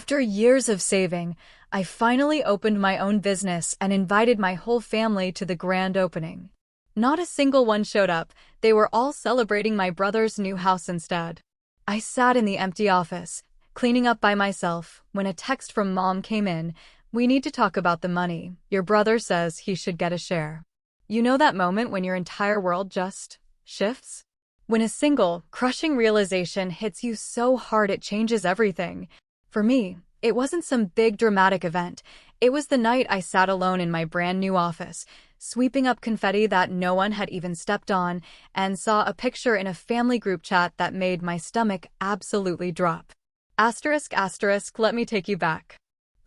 After years of saving, I finally opened my own business and invited my whole family to the grand opening. Not a single one showed up. They were all celebrating my brother's new house instead. I sat in the empty office, cleaning up by myself, when a text from Mom came in. "We need to talk about the money. Your brother says he should get a share." You know that moment when your entire world just shifts? When a single, crushing realization hits you so hard it changes everything. For me, it wasn't some big dramatic event. It was the night I sat alone in my brand new office, sweeping up confetti that no one had even stepped on, and saw a picture in a family group chat that made my stomach absolutely drop. Asterisk, asterisk, let me take you back.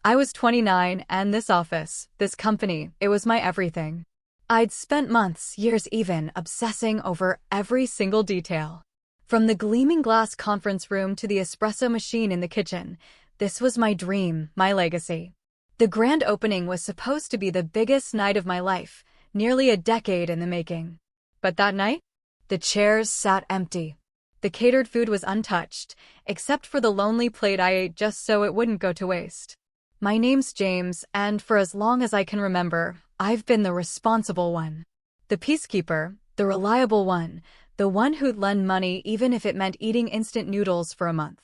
I was 29, and this office, this company, it was my everything. I'd spent months, years even, obsessing over every single detail. From the gleaming glass conference room to the espresso machine in the kitchen, this was my dream, my legacy. The grand opening was supposed to be the biggest night of my life, nearly a decade in the making. But that night, the chairs sat empty. The catered food was untouched, except for the lonely plate I ate just so it wouldn't go to waste. My name's James, and for as long as I can remember, I've been the responsible one. The peacekeeper, the reliable one, the one who'd lend money even if it meant eating instant noodles for a month.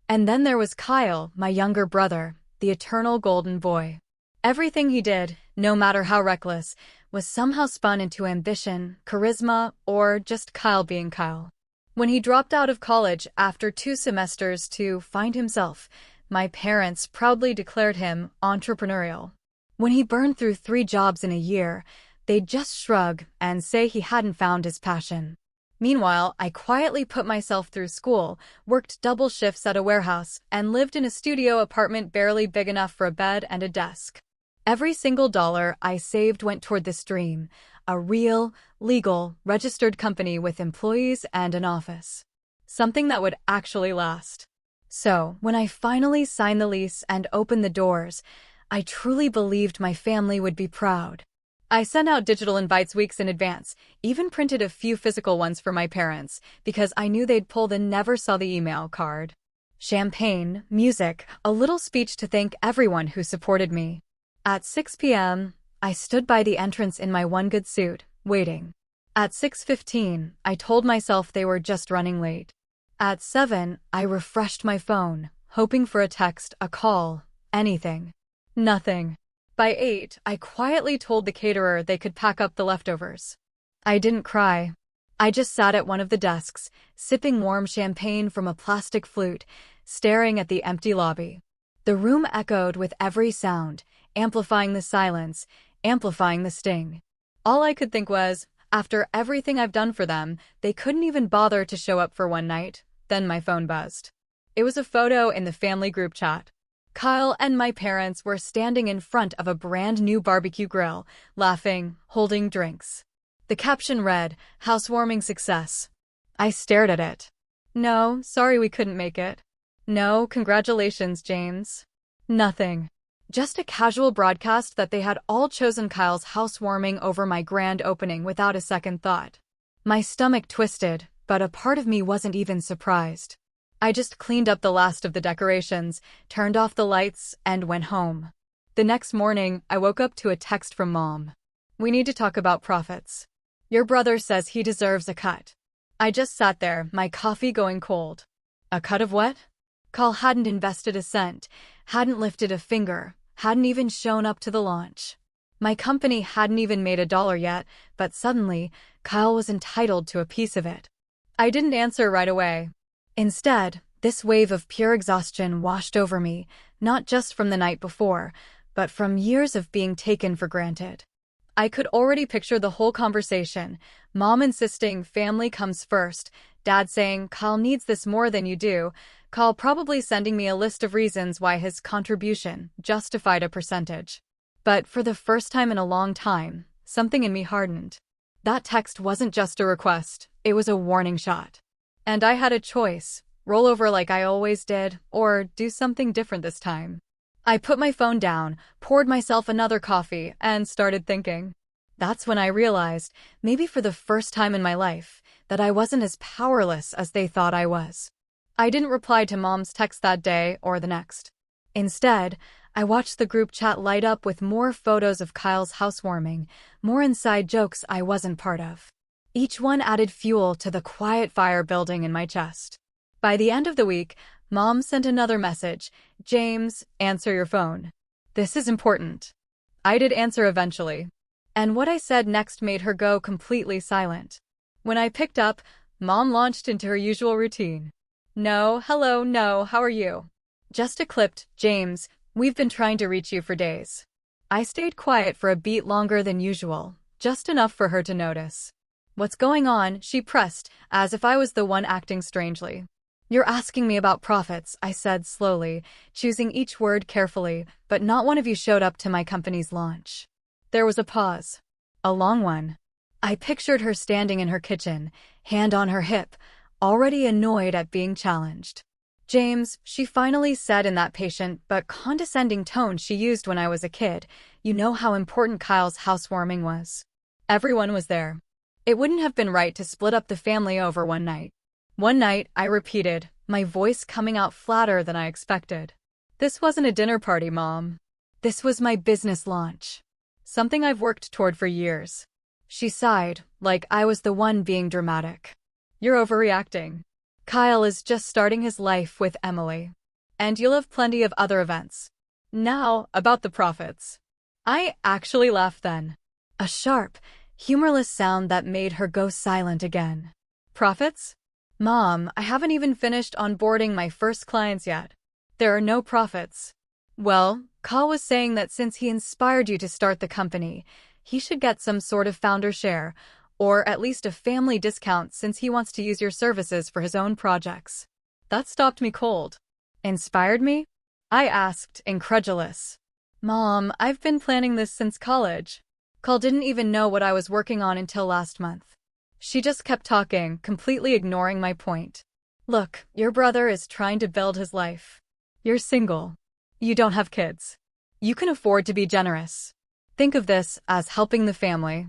And then there was Kyle, my younger brother, the eternal golden boy. Everything he did, no matter how reckless, was somehow spun into ambition, charisma, or just Kyle being Kyle. When he dropped out of college after 2 semesters to find himself, my parents proudly declared him entrepreneurial. When he burned through 3 jobs in a year, they'd just shrug and say he hadn't found his passion. Meanwhile, I quietly put myself through school, worked double shifts at a warehouse, and lived in a studio apartment barely big enough for a bed and a desk. Every single dollar I saved went toward this dream, a real, legal, registered company with employees and an office. Something that would actually last. So, when I finally signed the lease and opened the doors, I truly believed my family would be proud. I sent out digital invites weeks in advance, even printed a few physical ones for my parents, because I knew they'd pull the never saw the email card. Champagne, music, a little speech to thank everyone who supported me. At 6 p.m., I stood by the entrance in my one good suit, waiting. At 6:15, I told myself they were just running late. At 7, I refreshed my phone, hoping for a text, a call, anything. Nothing. By 8, I quietly told the caterer they could pack up the leftovers. I didn't cry. I just sat at one of the desks, sipping warm champagne from a plastic flute, staring at the empty lobby. The room echoed with every sound, amplifying the silence, amplifying the sting. All I could think was, after everything I've done for them, they couldn't even bother to show up for one night. Then my phone buzzed. It was a photo in the family group chat. Kyle and my parents were standing in front of a brand new barbecue grill, laughing, holding drinks. The caption read, "Housewarming success." I stared at it. "No, sorry we couldn't make it." "No, congratulations, James." Nothing. Just a casual broadcast that they had all chosen Kyle's housewarming over my grand opening without a second thought. My stomach twisted, but a part of me wasn't even surprised. I just cleaned up the last of the decorations, turned off the lights, and went home. The next morning, I woke up to a text from Mom. "We need to talk about profits. Your brother says he deserves a cut." I just sat there, my coffee going cold. A cut of what? Kyle hadn't invested a cent, hadn't lifted a finger, hadn't even shown up to the launch. My company hadn't even made $1 yet, but suddenly, Kyle was entitled to a piece of it. I didn't answer right away. Instead, this wave of pure exhaustion washed over me, not just from the night before, but from years of being taken for granted. I could already picture the whole conversation, Mom insisting family comes first, Dad saying Kyle needs this more than you do, Kyle probably sending me a list of reasons why his contribution justified a percentage. But for the first time in a long time, something in me hardened. That text wasn't just a request, it was a warning shot. And I had a choice, roll over like I always did, or do something different this time. I put my phone down, poured myself another coffee, and started thinking. That's when I realized, maybe for the first time in my life, that I wasn't as powerless as they thought I was. I didn't reply to Mom's text that day or the next. Instead, I watched the group chat light up with more photos of Kyle's housewarming, more inside jokes I wasn't part of. Each one added fuel to the quiet fire building in my chest. By the end of the week, Mom sent another message. "James, answer your phone. This is important." I did answer eventually. And what I said next made her go completely silent. When I picked up, Mom launched into her usual routine. "No, hello, no, how are you?" Just a clipped, "James, we've been trying to reach you for days." I stayed quiet for a beat longer than usual, just enough for her to notice. "What's going on?" she pressed, as if I was the one acting strangely. "You're asking me about profits," I said slowly, choosing each word carefully, "but not one of you showed up to my company's launch." There was a pause. A long one. I pictured her standing in her kitchen, hand on her hip, already annoyed at being challenged. "James," she finally said in that patient but condescending tone she used when I was a kid, "you know how important Kyle's housewarming was. Everyone was there. It wouldn't have been right to split up the family over one night." "One night," I repeated, my voice coming out flatter than I expected. "This wasn't a dinner party, Mom. This was my business launch. Something I've worked toward for years." She sighed, like I was the one being dramatic. "You're overreacting. Kyle is just starting his life with Emily. And you'll have plenty of other events. Now, about the profits." I actually laughed then. A sharp, humorless sound that made her go silent again. "Profits? Mom, I haven't even finished onboarding my first clients yet. There are no profits." "Well, Kyle was saying that since he inspired you to start the company, he should get some sort of founder share, or at least a family discount since he wants to use your services for his own projects." That stopped me cold. "Inspired me?" I asked, incredulous. "Mom, I've been planning this since college. Kyle didn't even know what I was working on until last month." She just kept talking, completely ignoring my point. "Look, your brother is trying to build his life. You're single. You don't have kids. You can afford to be generous. Think of this as helping the family."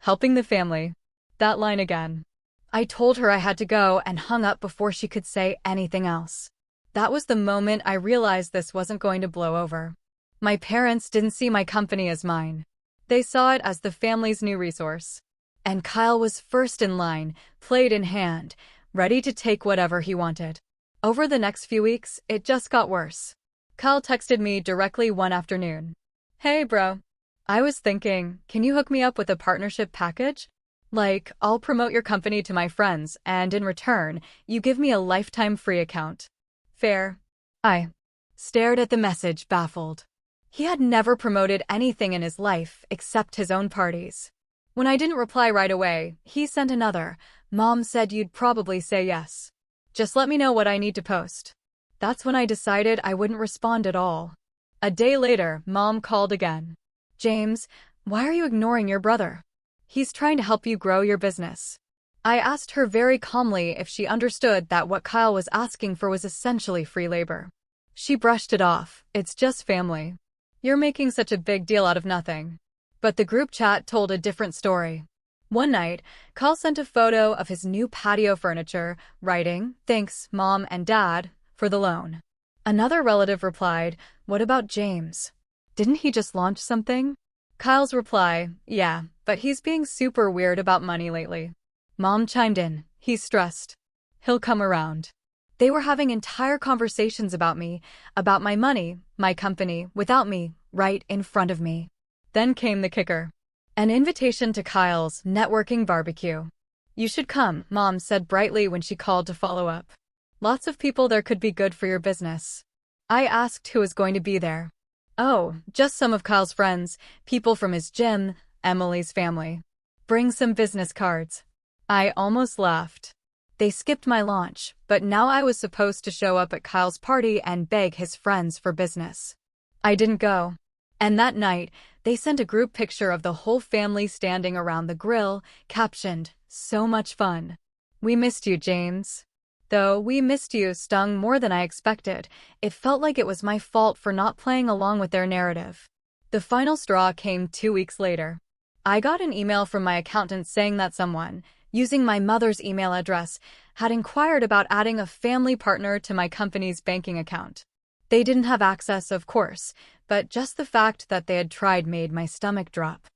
Helping the family. That line again. I told her I had to go and hung up before she could say anything else. That was the moment I realized this wasn't going to blow over. My parents didn't see my company as mine. They saw it as the family's new resource. And Kyle was first in line, plate in hand, ready to take whatever he wanted. Over the next few weeks, it just got worse. Kyle texted me directly one afternoon. "Hey, bro. I was thinking, can you hook me up with a partnership package? Like, I'll promote your company to my friends, and in return, you give me a lifetime free account. Fair?" I stared at the message, baffled. He had never promoted anything in his life except his own parties. When I didn't reply right away, he sent another. "Mom said you'd probably say yes. Just let me know what I need to post." That's when I decided I wouldn't respond at all. A day later, Mom called again. "James, why are you ignoring your brother? He's trying to help you grow your business." I asked her very calmly if she understood that what Kyle was asking for was essentially free labor. She brushed it off. "It's just family. You're making such a big deal out of nothing." But the group chat told a different story. One night, Kyle sent a photo of his new patio furniture, writing, "Thanks, Mom and Dad, for the loan." Another relative replied, "What about James? Didn't he just launch something?" Kyle's reply, "Yeah, but he's being super weird about money lately." Mom chimed in, "He's stressed. He'll come around." They were having entire conversations about me, about my money, my company, without me, right in front of me. Then came the kicker. An invitation to Kyle's networking barbecue. "You should come," Mom said brightly when she called to follow up. "Lots of people there could be good for your business." I asked who was going to be there. "Oh, just some of Kyle's friends, people from his gym, Emily's family. Bring some business cards." I almost laughed. They skipped my launch, but now I was supposed to show up at Kyle's party and beg his friends for business. I didn't go. And that night, they sent a group picture of the whole family standing around the grill, captioned, "So much fun. We missed you, James." Though "we missed you" stung more than I expected, it felt like it was my fault for not playing along with their narrative. The final straw came 2 weeks later. I got an email from my accountant saying that someone, using my mother's email address, had inquired about adding a family partner to my company's banking account. They didn't have access, of course, but just the fact that they had tried made my stomach drop.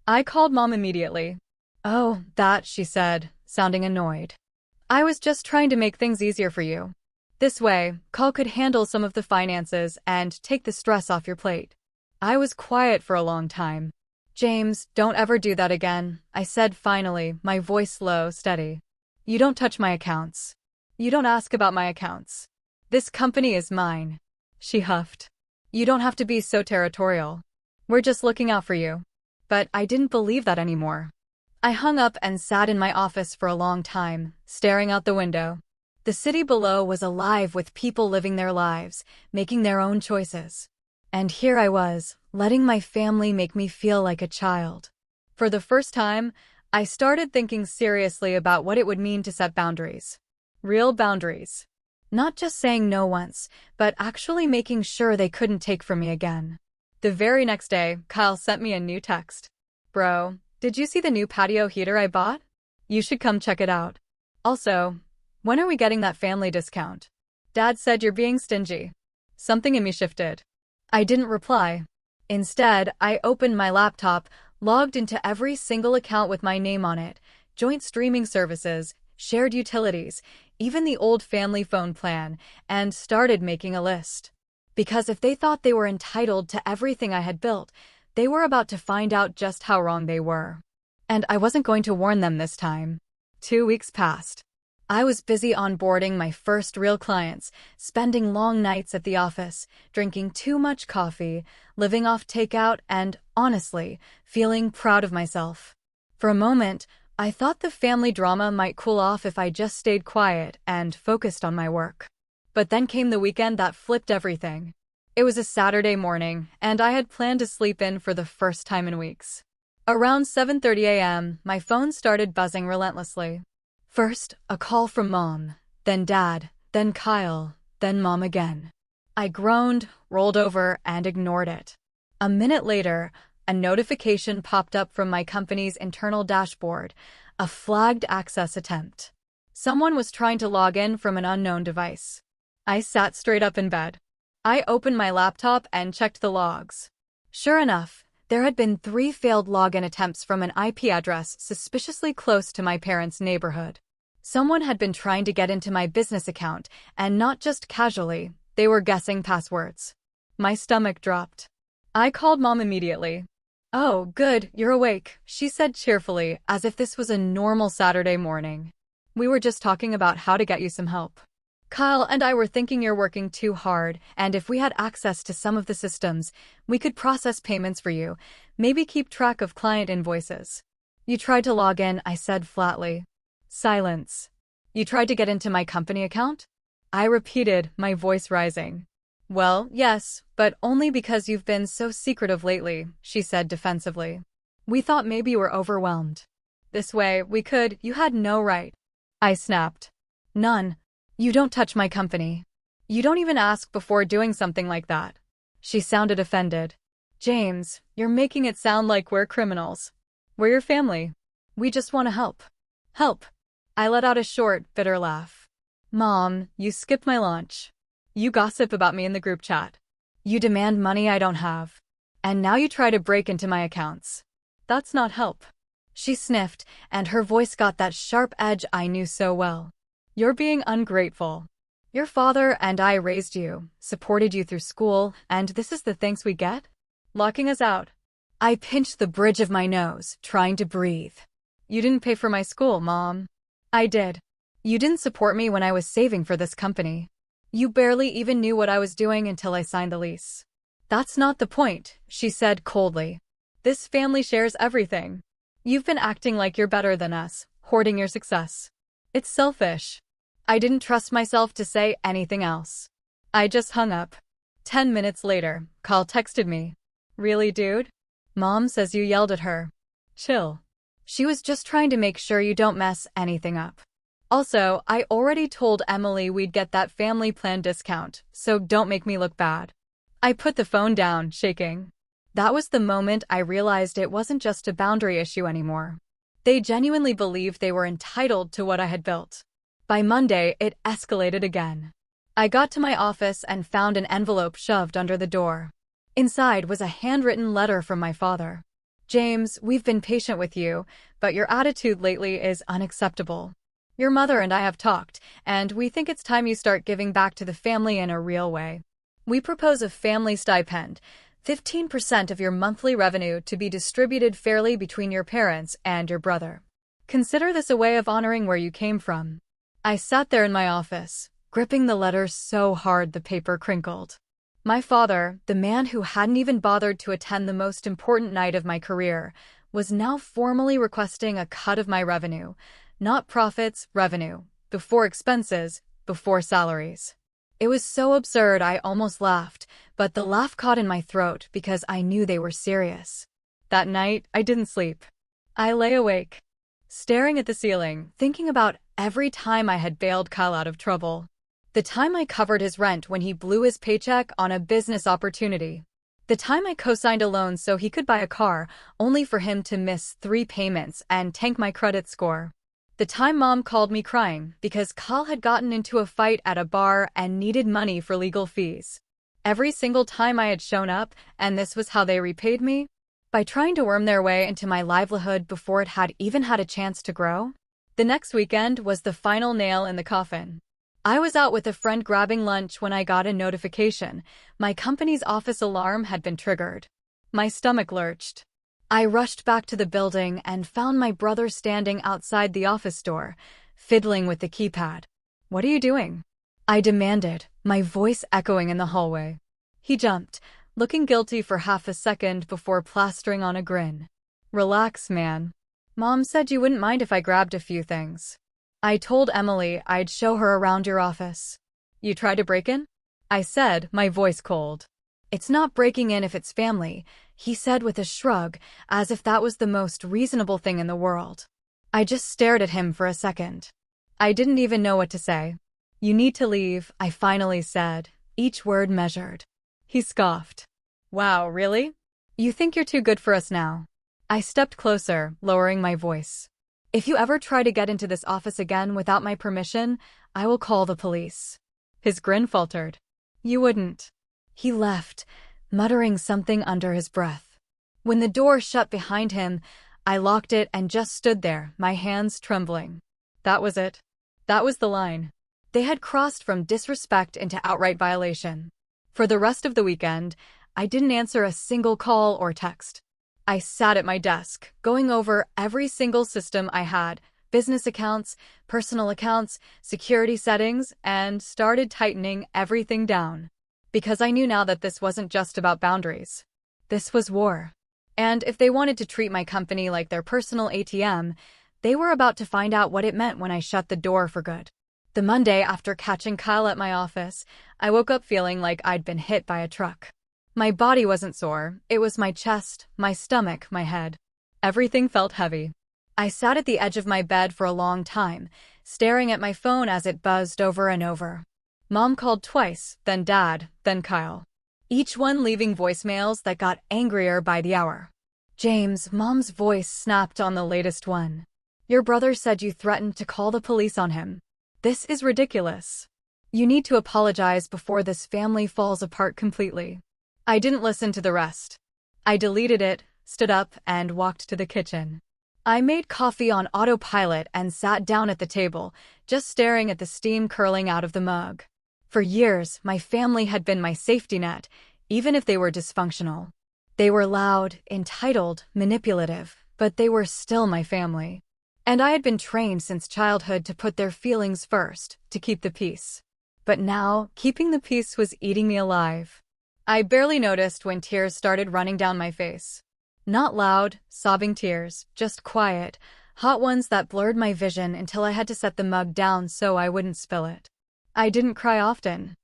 I called Mom immediately. "Oh, that," she said, sounding annoyed. "I was just trying to make things easier for you. This way, Carl could handle some of the finances and take the stress off your plate." I was quiet for a long time. "James, don't ever do that again," I said finally, my voice low, steady. "You don't touch my accounts. You don't ask about my accounts. This company is mine." She huffed. "You don't have to be so territorial. We're just looking out for you." But I didn't believe that anymore. I hung up and sat in my office for a long time, staring out the window. The city below was alive with people living their lives, making their own choices. And here I was, letting my family make me feel like a child. For the first time, I started thinking seriously about what it would mean to set boundaries. Real boundaries. Not just saying no once, but actually making sure they couldn't take from me again. The very next day, Kyle sent me a new text. "Bro, did you see the new patio heater I bought? You should come check it out. Also, when are we getting that family discount? Dad said you're being stingy." Something in me shifted. I didn't reply. Instead, I opened my laptop, logged into every single account with my name on it, joint streaming services, shared utilities, even the old family phone plan, and started making a list. Because if they thought they were entitled to everything I had built, they were about to find out just how wrong they were. And I wasn't going to warn them this time. 2 weeks passed. I was busy onboarding my first real clients, spending long nights at the office, drinking too much coffee, living off takeout, and, honestly, feeling proud of myself. For a moment, I thought the family drama might cool off if I just stayed quiet and focused on my work. But then came the weekend that flipped everything. It was a Saturday morning, and I had planned to sleep in for the first time in weeks. Around 7:30 a.m., my phone started buzzing relentlessly. First, a call from Mom, then Dad, then Kyle, then Mom again. I groaned, rolled over, and ignored it. A minute later, a notification popped up from my company's internal dashboard, a flagged access attempt. Someone was trying to log in from an unknown device. I sat straight up in bed. I opened my laptop and checked the logs. Sure enough, there had been 3 failed login attempts from an IP address suspiciously close to my parents' neighborhood. Someone had been trying to get into my business account, and not just casually, they were guessing passwords. My stomach dropped. I called Mom immediately. "Oh, good, you're awake," she said cheerfully, as if this was a normal Saturday morning. "We were just talking about how to get you some help. Kyle and I were thinking you're working too hard, and if we had access to some of the systems, we could process payments for you, maybe keep track of client invoices." "You tried to log in," I said flatly. Silence. "You tried to get into my company account?" I repeated, my voice rising. "Well, yes, but only because you've been so secretive lately," she said defensively. "We thought maybe you were overwhelmed. This way, you had no right." I snapped. "None. You don't touch my company. You don't even ask before doing something like that." She sounded offended. "James, you're making it sound like we're criminals. We're your family. We just want to help." "Help." I let out a short, bitter laugh. "Mom, you skipped my lunch. You gossip about me in the group chat. You demand money I don't have. And now you try to break into my accounts. That's not help." She sniffed, and her voice got that sharp edge I knew so well. "You're being ungrateful. Your father and I raised you, supported you through school, and this is the thanks we get? Locking us out." I pinched the bridge of my nose, trying to breathe. "You didn't pay for my school, Mom." "I did. You didn't support me when I was saving for this company. You barely even knew what I was doing until I signed the lease." "That's not the point," she said coldly. "This family shares everything. You've been acting like you're better than us, hoarding your success. It's selfish." I didn't trust myself to say anything else. I just hung up. 10 minutes later, Carl texted me. "Really, dude? Mom says you yelled at her. Chill. She was just trying to make sure you don't mess anything up. Also, I already told Emily we'd get that family plan discount, so don't make me look bad." I put the phone down, shaking. That was the moment I realized it wasn't just a boundary issue anymore. They genuinely believed they were entitled to what I had built. By Monday, it escalated again. I got to my office and found an envelope shoved under the door. Inside was a handwritten letter from my father. James, we've been patient with you, but your attitude lately is unacceptable. Your mother and I have talked, and we think it's time you start giving back to the family in a real way. We propose a family stipend, 15% of your monthly revenue to be distributed fairly between your parents and your brother. Consider this a way of honoring where you came from. I sat there in my office, gripping the letter so hard the paper crinkled. My father, the man who hadn't even bothered to attend the most important night of my career, was now formally requesting a cut of my revenue. Not profits, revenue. Before expenses, before salaries. It was so absurd I almost laughed, but the laugh caught in my throat because I knew they were serious. That night, I didn't sleep. I lay awake, staring at the ceiling, thinking about every time I had bailed Kyle out of trouble. The time I covered his rent when he blew his paycheck on a business opportunity. The time I co-signed a loan so he could buy a car, only for him to miss 3 payments and tank my credit score. The time Mom called me crying because Kyle had gotten into a fight at a bar and needed money for legal fees. Every single time I had shown up, and this was how they repaid me, by trying to worm their way into my livelihood before it had even had a chance to grow. The next weekend was the final nail in the coffin. I was out with a friend grabbing lunch when I got a notification. My company's office alarm had been triggered. My stomach lurched. I rushed back to the building and found my brother standing outside the office door, fiddling with the keypad. "What are you doing?" I demanded, my voice echoing in the hallway. He jumped, looking guilty for half a second before plastering on a grin. "Relax, man. Mom said you wouldn't mind if I grabbed a few things. I told Emily I'd show her around your office." "You tried to break in?" I said, my voice cold. "It's not breaking in if it's family," he said with a shrug, as if that was the most reasonable thing in the world. I just stared at him for a second. I didn't even know what to say. "You need to leave," I finally said, each word measured. He scoffed. "Wow, really? You think you're too good for us now?" I stepped closer, lowering my voice. "If you ever try to get into this office again without my permission, I will call the police." His grin faltered. "You wouldn't." He left, muttering something under his breath. When the door shut behind him, I locked it and just stood there, my hands trembling. That was it. That was the line. They had crossed from disrespect into outright violation. For the rest of the weekend, I didn't answer a single call or text. I sat at my desk, going over every single system I had, business accounts, personal accounts, security settings, and started tightening everything down. Because I knew now that this wasn't just about boundaries. This was war. And if they wanted to treat my company like their personal ATM, they were about to find out what it meant when I shut the door for good. The Monday after catching Kyle at my office, I woke up feeling like I'd been hit by a truck. My body wasn't sore, it was my chest, my stomach, my head. Everything felt heavy. I sat at the edge of my bed for a long time, staring at my phone as it buzzed over and over. Mom called twice, then Dad, then Kyle. Each one leaving voicemails that got angrier by the hour. "James," Mom's voice snapped on the latest one. "Your brother said you threatened to call the police on him. This is ridiculous. You need to apologize before this family falls apart completely." I didn't listen to the rest. I deleted it, stood up, and walked to the kitchen. I made coffee on autopilot and sat down at the table, just staring at the steam curling out of the mug. For years, my family had been my safety net, even if they were dysfunctional. They were loud, entitled, manipulative, but they were still my family. And I had been trained since childhood to put their feelings first, to keep the peace. But now, keeping the peace was eating me alive. I barely noticed when tears started running down my face. Not loud, sobbing tears, just quiet, hot ones that blurred my vision until I had to set the mug down so I wouldn't spill it. I didn't cry often.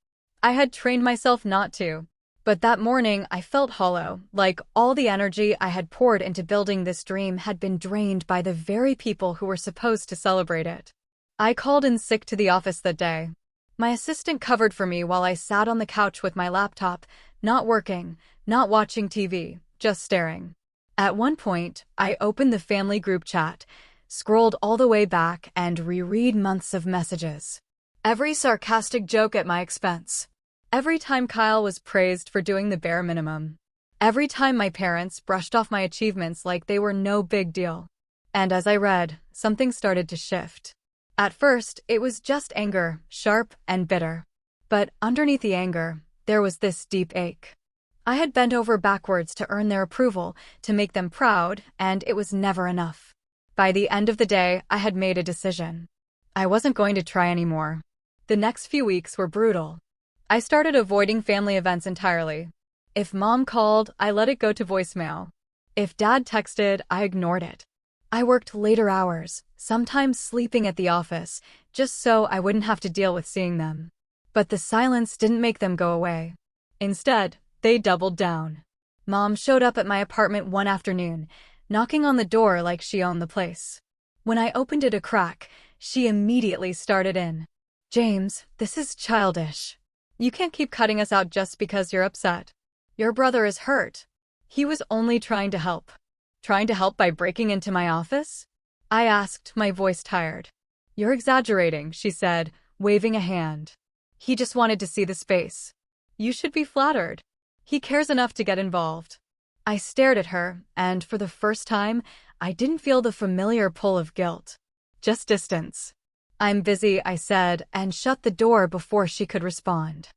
I had trained myself not to. But that morning I felt hollow, like all the energy I had poured into building this dream had been drained by the very people who were supposed to celebrate it. I called in sick to the office that day. My assistant covered for me while I sat on the couch with my laptop, not working, not watching TV, just staring. At one point, I opened the family group chat, scrolled all the way back, and reread months of messages. Every sarcastic joke at my expense. Every time Kyle was praised for doing the bare minimum. Every time my parents brushed off my achievements like they were no big deal. And as I read, something started to shift. At first, it was just anger, sharp and bitter. But underneath the anger, there was this deep ache. I had bent over backwards to earn their approval, to make them proud, and it was never enough. By the end of the day, I had made a decision. I wasn't going to try anymore. The next few weeks were brutal. I started avoiding family events entirely. If mom called, I let it go to voicemail. If dad texted, I ignored it. I worked later hours, sometimes sleeping at the office, just so I wouldn't have to deal with seeing them. But the silence didn't make them go away. Instead, they doubled down. Mom showed up at my apartment one afternoon, knocking on the door like she owned the place. When I opened it a crack, she immediately started in. "James, this is childish. You can't keep cutting us out just because you're upset. Your brother is hurt. He was only trying to help." "Trying to help by breaking into my office?" I asked, my voice tired. "You're exaggerating," she said, waving a hand. "He just wanted to see the space. You should be flattered. He cares enough to get involved." I stared at her, and for the first time, I didn't feel the familiar pull of guilt. Just distance. "I'm busy," I said, and shut the door before she could respond.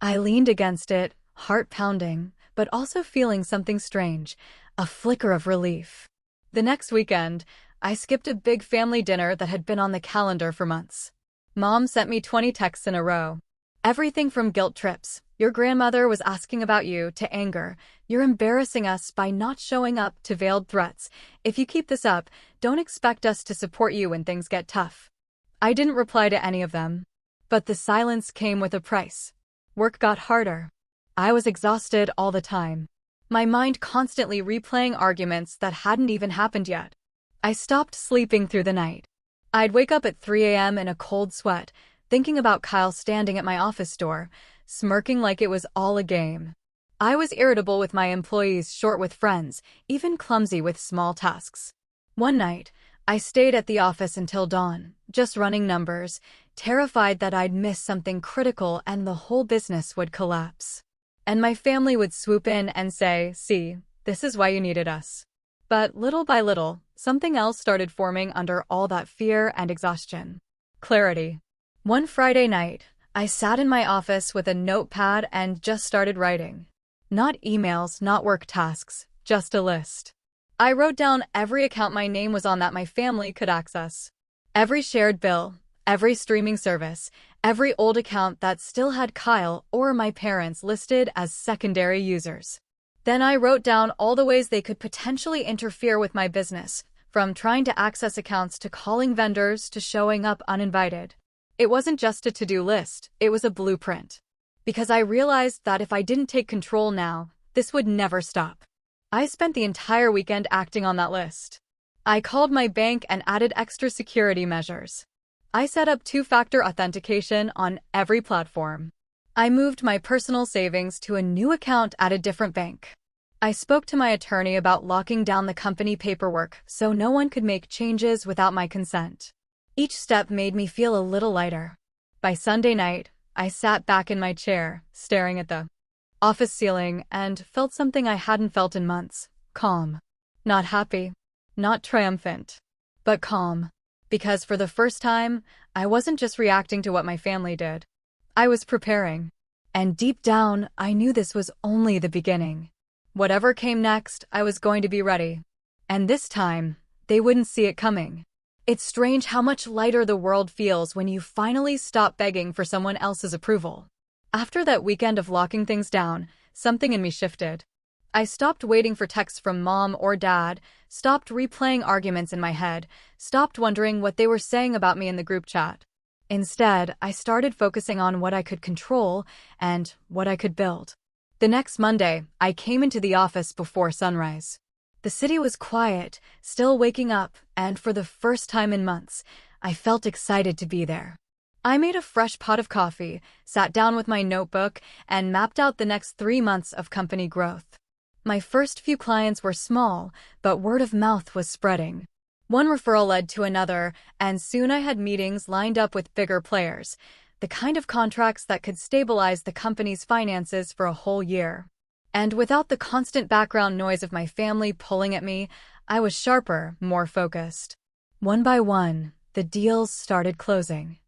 I leaned against it, heart pounding, but also feeling something strange, a flicker of relief. The next weekend, I skipped a big family dinner that had been on the calendar for months. Mom sent me 20 texts in a row. Everything from guilt trips, "Your grandmother was asking about you," to anger, "You're embarrassing us by not showing up," to veiled threats, "If you keep this up, don't expect us to support you when things get tough." I didn't reply to any of them. But the silence came with a price. Work got harder. I was exhausted all the time. My mind constantly replaying arguments that hadn't even happened yet. I stopped sleeping through the night. I'd wake up at 3 a.m. in a cold sweat, thinking about Kyle standing at my office door, smirking like it was all a game. I was irritable with my employees, short with friends, even clumsy with small tasks. One night, I stayed at the office until dawn, just running numbers, terrified that I'd miss something critical and the whole business would collapse. And my family would swoop in and say, "See, this is why you needed us." But little by little, something else started forming under all that fear and exhaustion. Clarity. One Friday night, I sat in my office with a notepad and just started writing. Not emails, not work tasks, just a list. I wrote down every account my name was on that my family could access. Every shared bill, every streaming service, every old account that still had Kyle or my parents listed as secondary users. Then I wrote down all the ways they could potentially interfere with my business, from trying to access accounts to calling vendors to showing up uninvited. It wasn't just a to-do list, it was a blueprint. Because I realized that if I didn't take control now, this would never stop. I spent the entire weekend acting on that list. I called my bank and added extra security measures. I set up two-factor authentication on every platform. I moved my personal savings to a new account at a different bank. I spoke to my attorney about locking down the company paperwork so no one could make changes without my consent. Each step made me feel a little lighter. By Sunday night, I sat back in my chair, staring at the office ceiling, and felt something I hadn't felt in months. Calm. Not happy. Not triumphant. But calm. Because for the first time, I wasn't just reacting to what my family did. I was preparing. And deep down, I knew this was only the beginning. Whatever came next, I was going to be ready. And this time, they wouldn't see it coming. It's strange how much lighter the world feels when you finally stop begging for someone else's approval. After that weekend of locking things down, something in me shifted. I stopped waiting for texts from mom or dad, stopped replaying arguments in my head, stopped wondering what they were saying about me in the group chat. Instead, I started focusing on what I could control and what I could build. The next Monday, I came into the office before sunrise. The city was quiet, still waking up, and for the first time in months, I felt excited to be there. I made a fresh pot of coffee, sat down with my notebook, and mapped out the next 3 months of company growth. My first few clients were small, but word of mouth was spreading. One referral led to another, and soon I had meetings lined up with bigger players. the kind of contracts that could stabilize the company's finances for a whole year. And without the constant background noise of my family pulling at me, I was sharper, more focused. One by one, the deals started closing.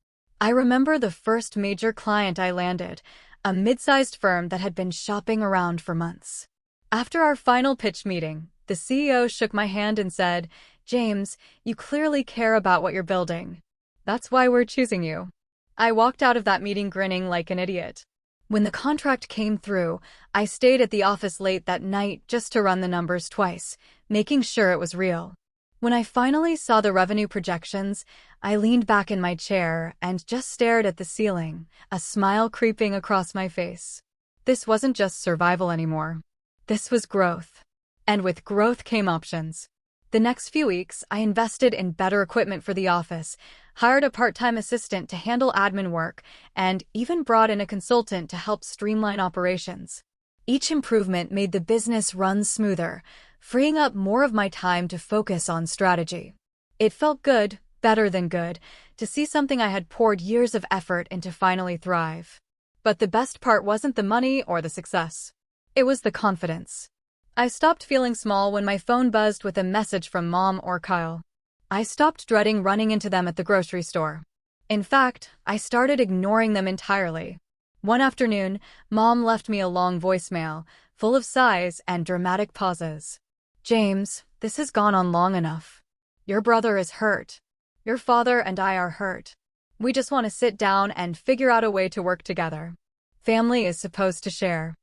I remember the first major client I landed, a mid-sized firm that had been shopping around for months. After our final pitch meeting, the CEO shook my hand and said, "James, you clearly care about what you're building. That's why we're choosing you." I walked out of that meeting grinning like an idiot. When the contract came through, I stayed at the office late that night just to run the numbers twice, making sure it was real. When I finally saw the revenue projections, I leaned back in my chair and just stared at the ceiling, a smile creeping across my face. This wasn't just survival anymore. This was growth. And with growth came options. The next few weeks, I invested in better equipment for the office, hired a part-time assistant to handle admin work, and even brought in a consultant to help streamline operations. Each improvement made the business run smoother, freeing up more of my time to focus on strategy. It felt good, better than good, to see something I had poured years of effort into finally thrive. But the best part wasn't the money or the success. It was the confidence. I stopped feeling small when my phone buzzed with a message from Mom or Kyle. I stopped dreading running into them at the grocery store. In fact, I started ignoring them entirely. One afternoon, Mom left me a long voicemail, full of sighs and dramatic pauses. "James, this has gone on long enough. Your brother is hurt. Your father and I are hurt. We just want to sit down and figure out a way to work together. Family is supposed to share."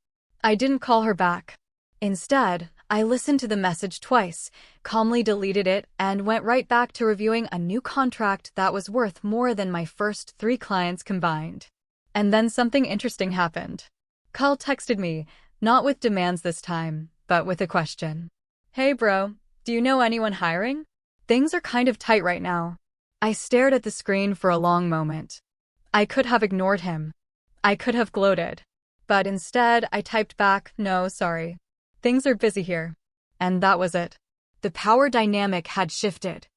I didn't call her back. Instead, I listened to the message twice, calmly deleted it, and went right back to reviewing a new contract that was worth more than my first 3 clients combined. And then something interesting happened. Kyle texted me, not with demands this time, but with a question. "Hey bro, do you know anyone hiring? Things are kind of tight right now." I stared at the screen for a long moment. I could have ignored him. I could have gloated. But instead, I typed back, "No, sorry. Things are busy here." And that was it. The power dynamic had shifted.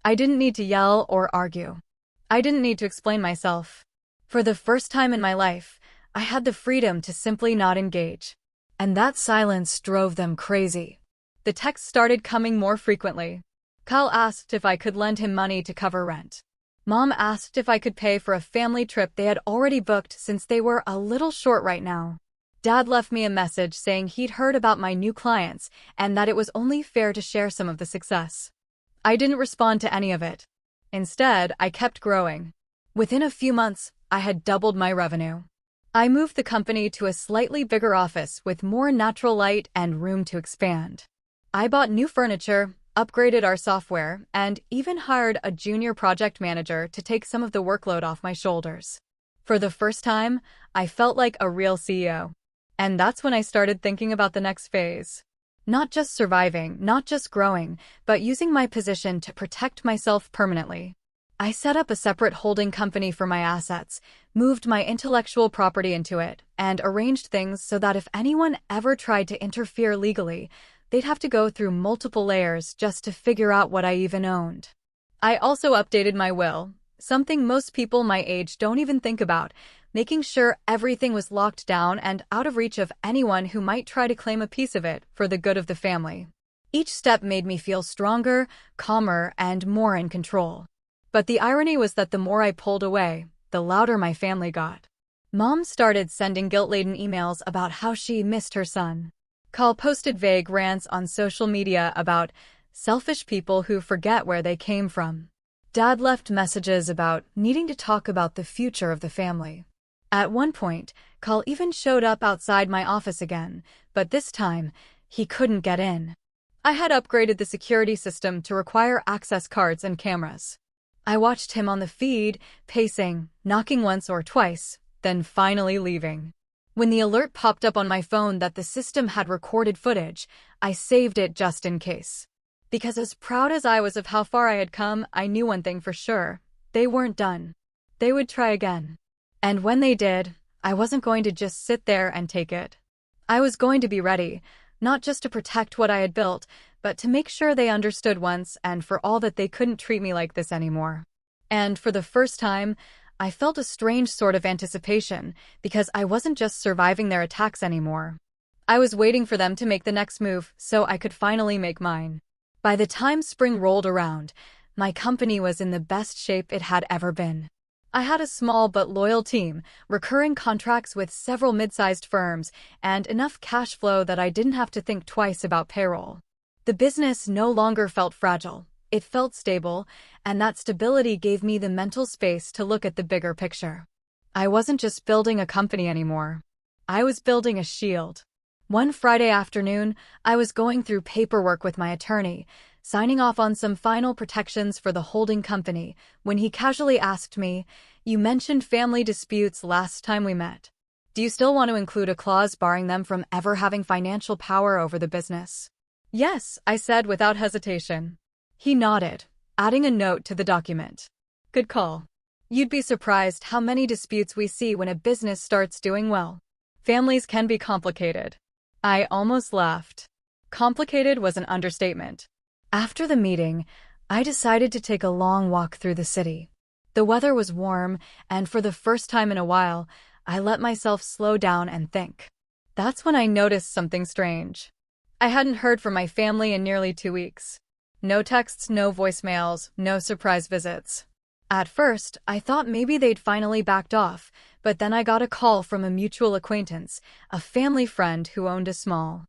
I didn't need to yell or argue. I didn't need to explain myself. For the first time in my life, I had the freedom to simply not engage. And that silence drove them crazy. The texts started coming more frequently. Kyle asked if I could lend him money to cover rent. Mom asked if I could pay for a family trip they had already booked since they were a little short right now. Dad left me a message saying he'd heard about my new clients and that it was only fair to share some of the success. I didn't respond to any of it. Instead, I kept growing. Within a few months, I had doubled my revenue. I moved the company to a slightly bigger office with more natural light and room to expand. I bought new furniture, upgraded our software, and even hired a junior project manager to take some of the workload off my shoulders. For the first time, I felt like a real CEO. And that's when I started thinking about the next phase. Not just surviving, not just growing, but using my position to protect myself permanently. I set up a separate holding company for my assets, moved my intellectual property into it, and arranged things so that if anyone ever tried to interfere legally, they'd have to go through multiple layers just to figure out what I even owned. I also updated my will, something most people my age don't even think about, making sure everything was locked down and out of reach of anyone who might try to claim a piece of it for the good of the family. Each step made me feel stronger, calmer, and more in control. But the irony was that the more I pulled away, the louder my family got. Mom started sending guilt-laden emails about how she missed her son. Kyle posted vague rants on social media about selfish people who forget where they came from. Dad left messages about needing to talk about the future of the family. At one point, Kyle even showed up outside my office again, but this time, he couldn't get in. I had upgraded the security system to require access cards and cameras. I watched him on the feed, pacing, knocking once or twice, then finally leaving. When the alert popped up on my phone that the system had recorded footage, I saved it just in case. Because as proud as I was of how far I had come, I knew one thing for sure. They weren't done. They would try again. And when they did, I wasn't going to just sit there and take it. I was going to be ready, not just to protect what I had built, but to make sure they understood once and for all that they couldn't treat me like this anymore. And for the first time, I felt a strange sort of anticipation because I wasn't just surviving their attacks anymore. I was waiting for them to make the next move so I could finally make mine. By the time spring rolled around, my company was in the best shape it had ever been. I had a small but loyal team, recurring contracts with several mid-sized firms, and enough cash flow that I didn't have to think twice about payroll. The business no longer felt fragile. It felt stable, and that stability gave me the mental space to look at the bigger picture. I wasn't just building a company anymore. I was building a shield. One Friday afternoon, I was going through paperwork with my attorney, signing off on some final protections for the holding company, when he casually asked me, "You mentioned family disputes last time we met. Do you still want to include a clause barring them from ever having financial power over the business?" "Yes," I said without hesitation. He nodded, adding a note to the document. "Good call. You'd be surprised how many disputes we see when a business starts doing well. Families can be complicated." I almost laughed. Complicated was an understatement. After the meeting, I decided to take a long walk through the city. The weather was warm, and for the first time in a while, I let myself slow down and think. That's when I noticed something strange. I hadn't heard from my family in nearly 2 weeks. No texts, no voicemails, no surprise visits. At first, I thought maybe they'd finally backed off, but then I got a call from a mutual acquaintance, a family friend who owned a small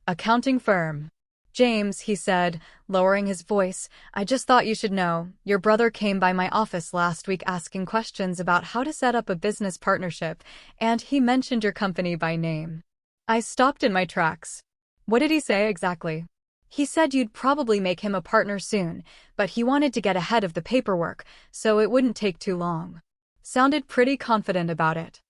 accounting firm. "James," he said, lowering his voice, "I just thought you should know, your brother came by my office last week asking questions about how to set up a business partnership, and he mentioned your company by name." I stopped in my tracks. "What did he say exactly?" "He said you'd probably make him a partner soon, but he wanted to get ahead of the paperwork, so it wouldn't take too long." Sounded pretty confident about it.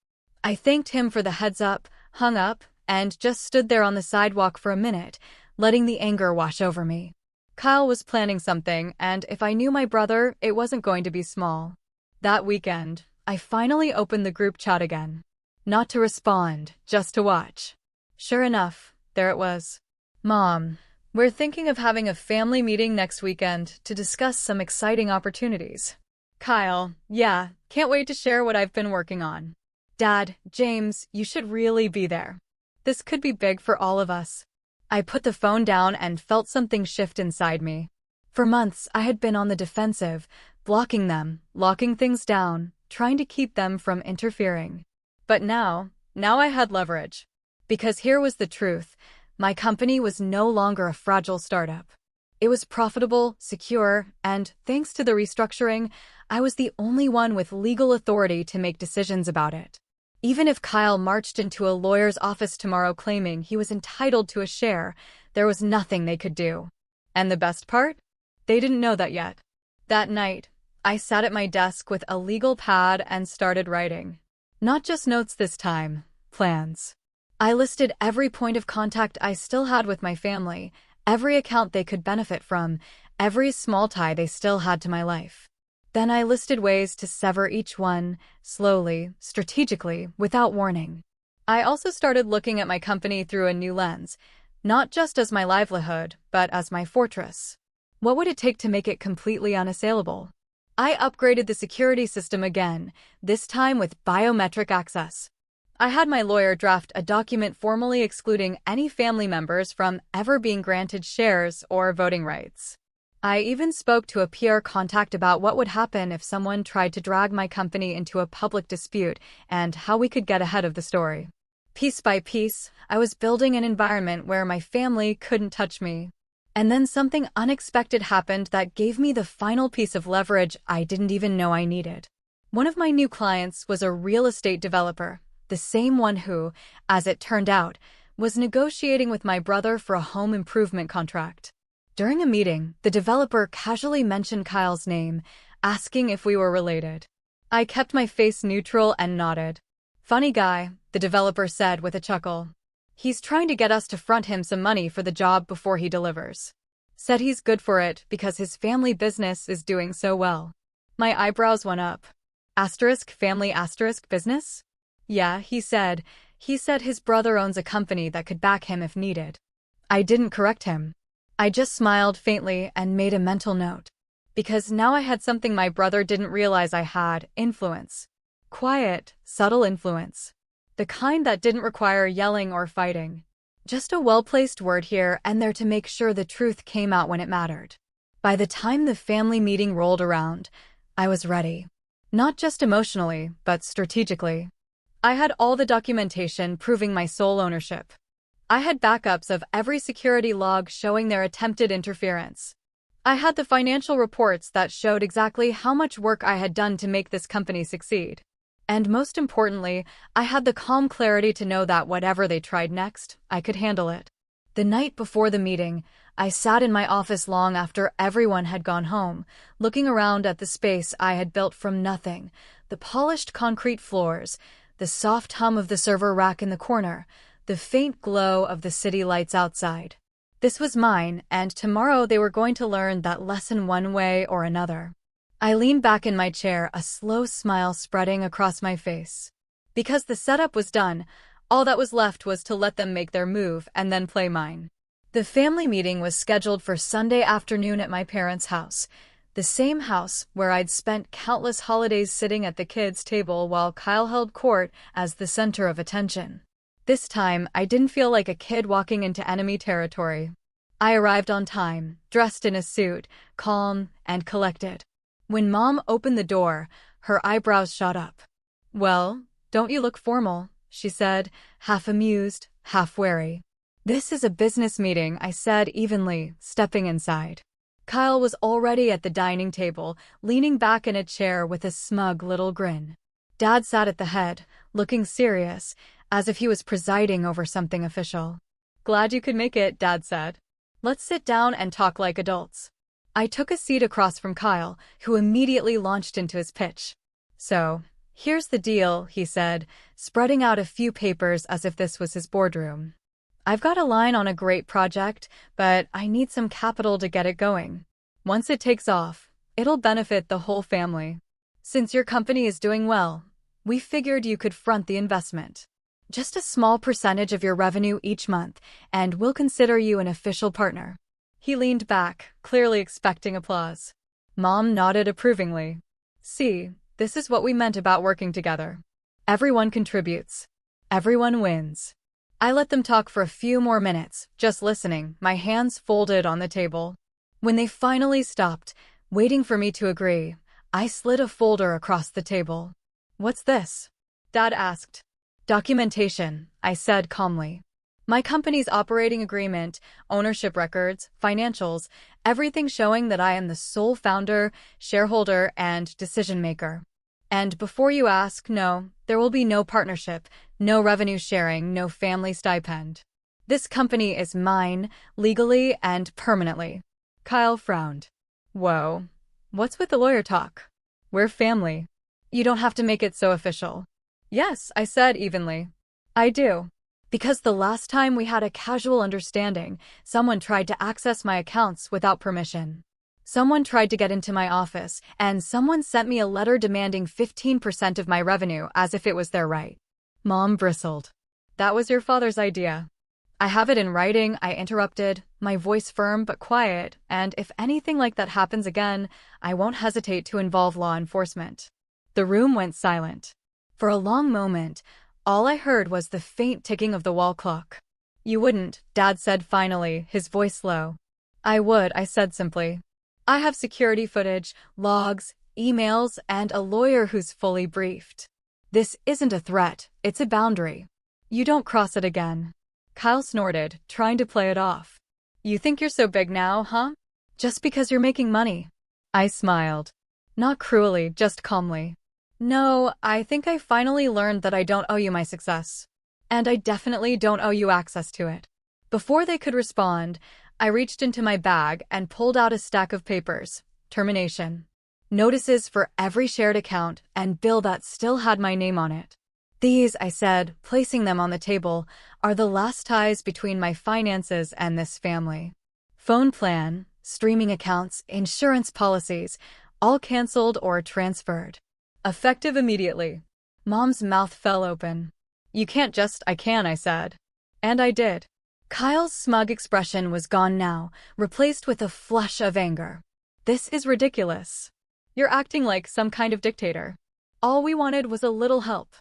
I thanked him for the heads up, hung up, and just stood there on the sidewalk for a minute, letting the anger wash over me. Kyle was planning something, and if I knew my brother, it wasn't going to be small. That weekend, I finally opened the group chat again. Not to respond, just to watch. Sure enough, there it was. "Mom, we're thinking of having a family meeting next weekend to discuss some exciting opportunities." Kyle, "Yeah, can't wait to share what I've been working on." Dad, "James, you should really be there. This could be big for all of us." I put the phone down and felt something shift inside me. For months, I had been on the defensive, blocking them, locking things down, trying to keep them from interfering. But now I had leverage. Because here was the truth. My company was no longer a fragile startup. It was profitable, secure, and, thanks to the restructuring, I was the only one with legal authority to make decisions about it. Even if Kyle marched into a lawyer's office tomorrow claiming he was entitled to a share, there was nothing they could do. And the best part? They didn't know that yet. That night, I sat at my desk with a legal pad and started writing. Not just notes this time, plans. I listed every point of contact I still had with my family, every account they could benefit from, every small tie they still had to my life. Then I listed ways to sever each one, slowly, strategically, without warning. I also started looking at my company through a new lens, not just as my livelihood, but as my fortress. What would it take to make it completely unassailable? I upgraded the security system again, this time with biometric access. I had my lawyer draft a document formally excluding any family members from ever being granted shares or voting rights. I even spoke to a PR contact about what would happen if someone tried to drag my company into a public dispute and how we could get ahead of the story. Piece by piece, I was building an environment where my family couldn't touch me. And then something unexpected happened that gave me the final piece of leverage I didn't even know I needed. One of my new clients was a real estate developer, the same one who, as it turned out, was negotiating with my brother for a home improvement contract. During a meeting, the developer casually mentioned Kyle's name, asking if we were related. I kept my face neutral and nodded. "Funny guy," the developer said with a chuckle. "He's trying to get us to front him some money for the job before he delivers. Said he's good for it because his family business is doing so well." My eyebrows went up. Family business? "Yeah," he said. He said his brother owns a company that could back him if needed. I didn't correct him. I just smiled faintly and made a mental note. Because now I had something my brother didn't realize I had: influence. Quiet, subtle influence. The kind that didn't require yelling or fighting. Just a well-placed word here and there to make sure the truth came out when it mattered. By the time the family meeting rolled around, I was ready. Not just emotionally, but strategically. I had all the documentation proving my sole ownership. I had backups of every security log showing their attempted interference. I had the financial reports that showed exactly how much work I had done to make this company succeed. And most importantly, I had the calm clarity to know that whatever they tried next, I could handle it. The night before the meeting, I sat in my office long after everyone had gone home, looking around at the space I had built from nothing: the polished concrete floors, the soft hum of the server rack in the corner, the faint glow of the city lights outside. This was mine, and tomorrow they were going to learn that lesson one way or another. I leaned back in my chair, a slow smile spreading across my face. Because the setup was done, all that was left was to let them make their move and then play mine. The family meeting was scheduled for Sunday afternoon at my parents' house, the same house where I'd spent countless holidays sitting at the kids' table while Kyle held court as the center of attention. This time, I didn't feel like a kid walking into enemy territory. I arrived on time, dressed in a suit, calm and collected. When Mom opened the door, her eyebrows shot up. "Well, don't you look formal?" she said, half amused, half wary. "This is a business meeting," I said evenly, stepping inside. Kyle was already at the dining table, leaning back in a chair with a smug little grin. Dad sat at the head, looking serious, as if he was presiding over something official. "Glad you could make it," Dad said. "Let's sit down and talk like adults." I took a seat across from Kyle, who immediately launched into his pitch. "So, here's the deal," he said, spreading out a few papers as if this was his boardroom. "I've got a line on a great project, but I need some capital to get it going. Once it takes off, it'll benefit the whole family. Since your company is doing well, we figured you could front the investment. Just a small percentage of your revenue each month, and we'll consider you an official partner." He leaned back, clearly expecting applause. Mom nodded approvingly. "See, this is what we meant about working together. Everyone contributes. Everyone wins." I let them talk for a few more minutes, just listening, my hands folded on the table. When they finally stopped, waiting for me to agree, I slid a folder across the table. "What's this?" Dad asked. "Documentation," I said calmly. "My company's operating agreement, ownership records, financials, everything showing that I am the sole founder, shareholder, and decision-maker. And before you ask, no, there will be no partnership, no revenue sharing, no family stipend. This company is mine, legally and permanently." Kyle frowned. "Whoa, what's with the lawyer talk? We're family. You don't have to make it so official." "Yes," I said evenly. "I do. Because the last time we had a casual understanding, someone tried to access my accounts without permission. Someone tried to get into my office, and someone sent me a letter demanding 15% of my revenue as if it was their right." Mom bristled. "That was your father's idea." "I have it in writing," I interrupted, my voice firm but quiet, "and if anything like that happens again, I won't hesitate to involve law enforcement." The room went silent. For a long moment, all I heard was the faint ticking of the wall clock. "You wouldn't," Dad said finally, his voice low. "I would," I said simply. "I have security footage, logs, emails, and a lawyer who's fully briefed. This isn't a threat, it's a boundary. You don't cross it again." Kyle snorted, trying to play it off. "You think you're so big now, huh? Just because you're making money." I smiled. Not cruelly, just calmly. "No, I think I finally learned that I don't owe you my success. And I definitely don't owe you access to it." Before they could respond, I reached into my bag and pulled out a stack of papers. Termination. Notices for every shared account and bill that still had my name on it. "These," I said, placing them on the table, "are the last ties between my finances and this family. Phone plan, streaming accounts, insurance policies, all canceled or transferred. Effective immediately." Mom's mouth fell open. "You can't just—" "I can," I said. And I did. Kyle's smug expression was gone now, replaced with a flush of anger. This is ridiculous. You're acting like some kind of dictator. All we wanted was a little help.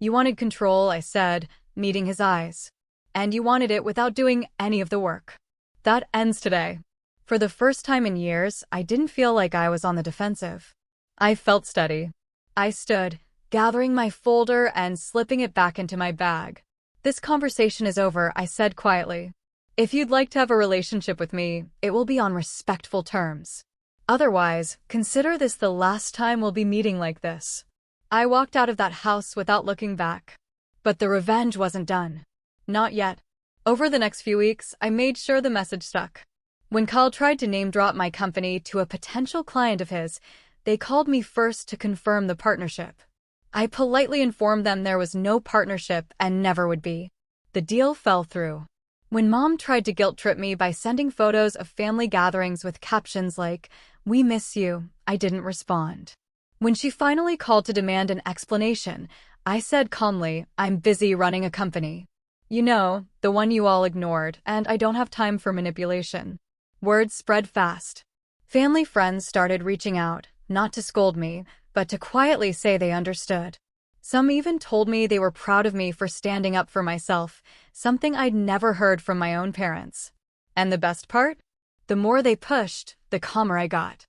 You wanted control, I said, meeting his eyes. And you wanted it without doing any of the work. That ends today. For the first time in years, I didn't feel like I was on the defensive. I felt steady. I stood, gathering my folder and slipping it back into my bag. This conversation is over, I said quietly. If you'd like to have a relationship with me, it will be on respectful terms. Otherwise, consider this the last time we'll be meeting like this. I walked out of that house without looking back. But the revenge wasn't done. Not yet. Over the next few weeks, I made sure the message stuck. When Kyle tried to name-drop my company to a potential client of his, they called me first to confirm the partnership. I politely informed them there was no partnership and never would be. The deal fell through. When Mom tried to guilt-trip me by sending photos of family gatherings with captions like, "We miss you," I didn't respond. When she finally called to demand an explanation, I said calmly, "I'm busy running a company. You know, the one you all ignored, and I don't have time for manipulation." Word spread fast. Family friends started reaching out, not to scold me, but to quietly say they understood. Some even told me they were proud of me for standing up for myself, something I'd never heard from my own parents. And the best part? The more they pushed, the calmer I got.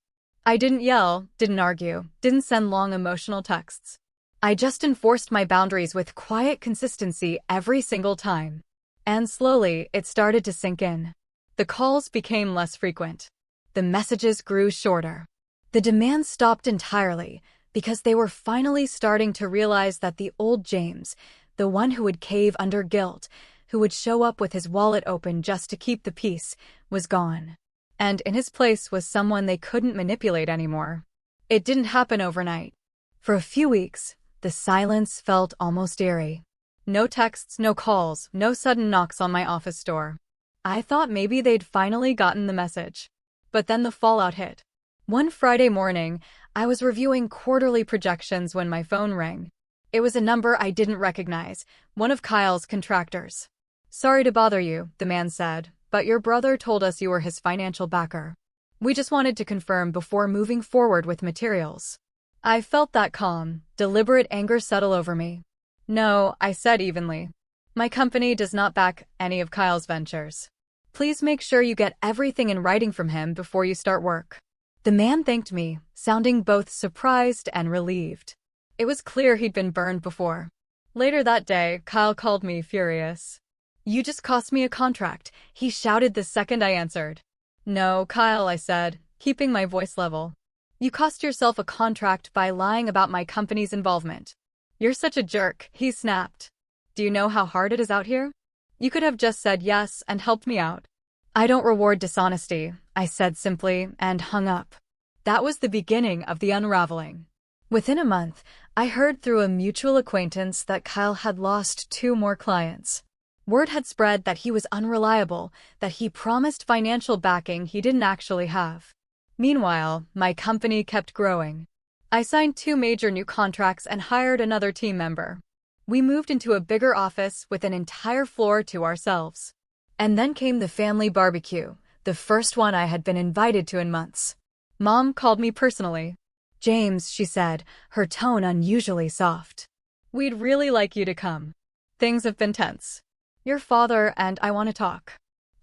I didn't yell, didn't argue, didn't send long emotional texts. I just enforced my boundaries with quiet consistency every single time. And slowly, it started to sink in. The calls became less frequent. The messages grew shorter. The demands stopped entirely, because they were finally starting to realize that the old James, the one who would cave under guilt, who would show up with his wallet open just to keep the peace, was gone. And in his place was someone they couldn't manipulate anymore. It didn't happen overnight. For a few weeks, the silence felt almost eerie. No texts, no calls, no sudden knocks on my office door. I thought maybe they'd finally gotten the message. But then the fallout hit. One Friday morning, I was reviewing quarterly projections when my phone rang. It was a number I didn't recognize, one of Kyle's contractors. "Sorry to bother you," the man said, "but your brother told us you were his financial backer. We just wanted to confirm before moving forward with materials." I felt that calm, deliberate anger settle over me. "No," I said evenly. "My company does not back any of Kyle's ventures. Please make sure you get everything in writing from him before you start work." The man thanked me, sounding both surprised and relieved. It was clear he'd been burned before. Later that day, Kyle called me furious. "You just cost me a contract," he shouted the second I answered. "No, Kyle," I said, keeping my voice level. "You cost yourself a contract by lying about my company's involvement." "You're such a jerk," he snapped. "Do you know how hard it is out here? You could have just said yes and helped me out." "I don't reward dishonesty," I said simply, and hung up. That was the beginning of the unraveling. Within a month, I heard through a mutual acquaintance that Kyle had lost 2 more clients. Word had spread that he was unreliable, that he promised financial backing he didn't actually have. Meanwhile, my company kept growing. I signed 2 major new contracts and hired another team member. We moved into a bigger office with an entire floor to ourselves. And then came the family barbecue, the first one I had been invited to in months. Mom called me personally. "James," she said, her tone unusually soft. "We'd really like you to come. Things have been tense. Your father and I want to talk."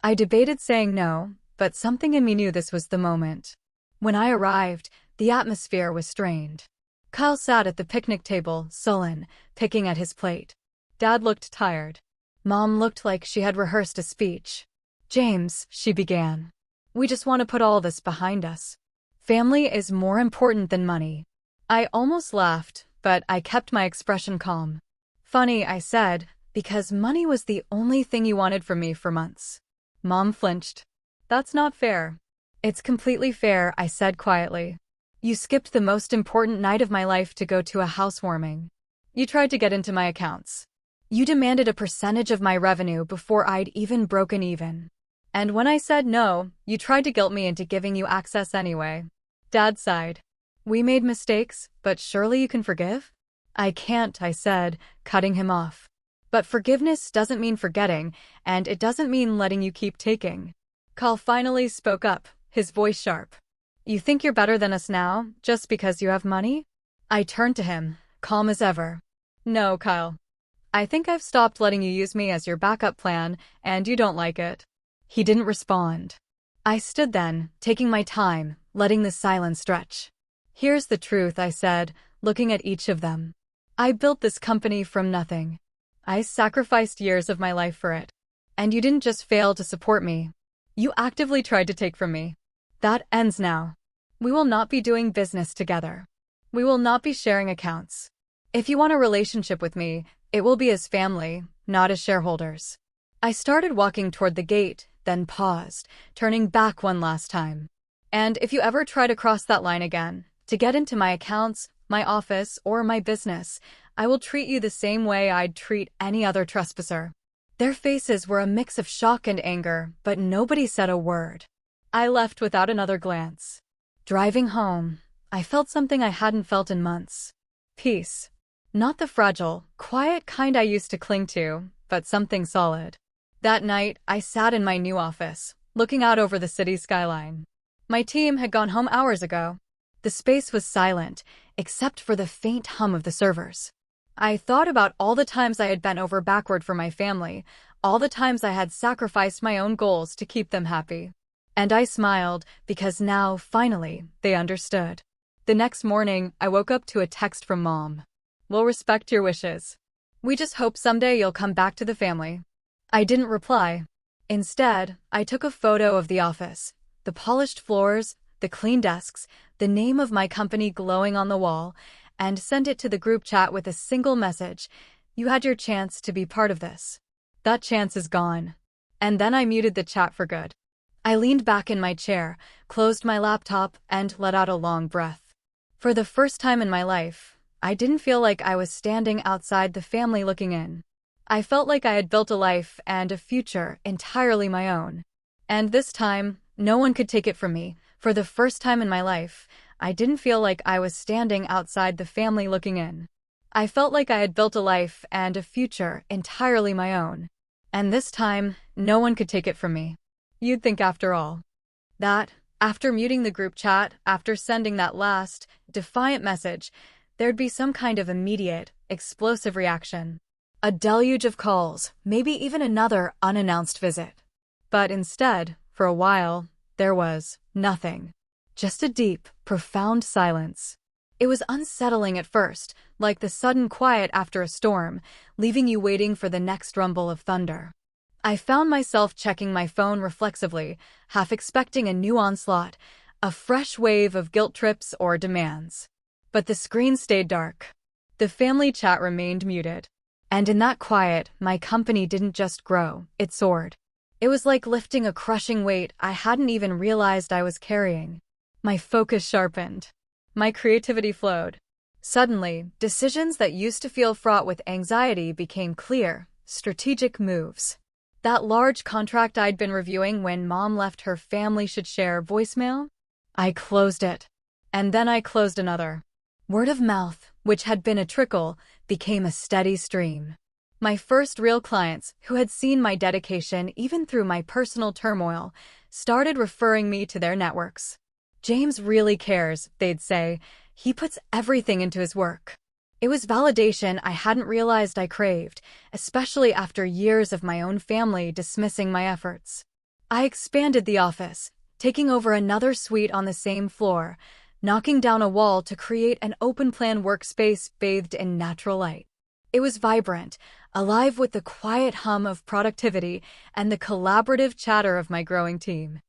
I debated saying no, but something in me knew this was the moment. When I arrived, the atmosphere was strained. Kyle sat at the picnic table, sullen, picking at his plate. Dad looked tired. Mom looked like she had rehearsed a speech. "James," she began, "we just want to put all this behind us. Family is more important than money." I almost laughed, but I kept my expression calm. "Funny," I said, "because money was the only thing you wanted from me for months." Mom flinched. "That's not fair." "It's completely fair," I said quietly. "You skipped the most important night of my life to go to a housewarming. You tried to get into my accounts. You demanded a percentage of my revenue before I'd even broken even. And when I said no, you tried to guilt me into giving you access anyway." Dad sighed. "We made mistakes, but surely you can forgive?" "I can't," I said, cutting him off. "But forgiveness doesn't mean forgetting, and it doesn't mean letting you keep taking." Kyle finally spoke up, his voice sharp. You think you're better than us now, just because you have money? I turned to him, calm as ever. No, Kyle. I think I've stopped letting you use me as your backup plan, and you don't like it. He didn't respond. I stood then, taking my time, letting the silence stretch. Here's the truth, I said, looking at each of them. I built this company from nothing. I sacrificed years of my life for it. And you didn't just fail to support me. You actively tried to take from me. That ends now. We will not be doing business together. We will not be sharing accounts. If you want a relationship with me, it will be as family, not as shareholders. I started walking toward the gate, then paused, turning back one last time. And if you ever try to cross that line again, to get into my accounts, my office, or my business, I will treat you the same way I'd treat any other trespasser. Their faces were a mix of shock and anger, but nobody said a word. I left without another glance. Driving home, I felt something I hadn't felt in months. Peace. Not the fragile, quiet kind I used to cling to, but something solid. That night, I sat in my new office, looking out over the city skyline. My team had gone home hours ago. The space was silent, except for the faint hum of the servers. I thought about all the times I had bent over backward for my family, all the times I had sacrificed my own goals to keep them happy. And I smiled, because now, finally, they understood. The next morning, I woke up to a text from Mom. We'll respect your wishes. We just hope someday you'll come back to the family. I didn't reply. Instead, I took a photo of the office, the polished floors, the clean desks, the name of my company glowing on the wall, and sent it to the group chat with a single message. You had your chance to be part of this. That chance is gone. And then I muted the chat for good. I leaned back in my chair, closed my laptop, and let out a long breath. For the first time in my life, I didn't feel like I was standing outside the family looking in. I felt like I had built a life and a future entirely my own. And this time, no one could take it from me. For the first time in my life, I didn't feel like I was standing outside the family looking in. I felt like I had built a life and a future entirely my own. And this time, no one could take it from me. You'd think after all. That, after muting the group chat, after sending that last, defiant message, there'd be some kind of immediate, explosive reaction. A deluge of calls, maybe even another unannounced visit. But instead, for a while, there was nothing. Just a deep, profound silence. It was unsettling at first, like the sudden quiet after a storm, leaving you waiting for the next rumble of thunder. I found myself checking my phone reflexively, half expecting a new onslaught, a fresh wave of guilt trips or demands. But the screen stayed dark. The family chat remained muted. And in that quiet, my company didn't just grow, it soared. It was like lifting a crushing weight I hadn't even realized I was carrying. My focus sharpened. My creativity flowed. Suddenly, decisions that used to feel fraught with anxiety became clear, strategic moves. That large contract I'd been reviewing when Mom left her family should share voicemail? I closed it. And then I closed another. Word of mouth, which had been a trickle, became a steady stream. My first real clients, who had seen my dedication even through my personal turmoil, started referring me to their networks. James really cares, they'd say. He puts everything into his work. It was validation I hadn't realized I craved, especially after years of my own family dismissing my efforts. I expanded the office, taking over another suite on the same floor, knocking down a wall to create an open-plan workspace bathed in natural light. It was vibrant, alive with the quiet hum of productivity and the collaborative chatter of my growing team.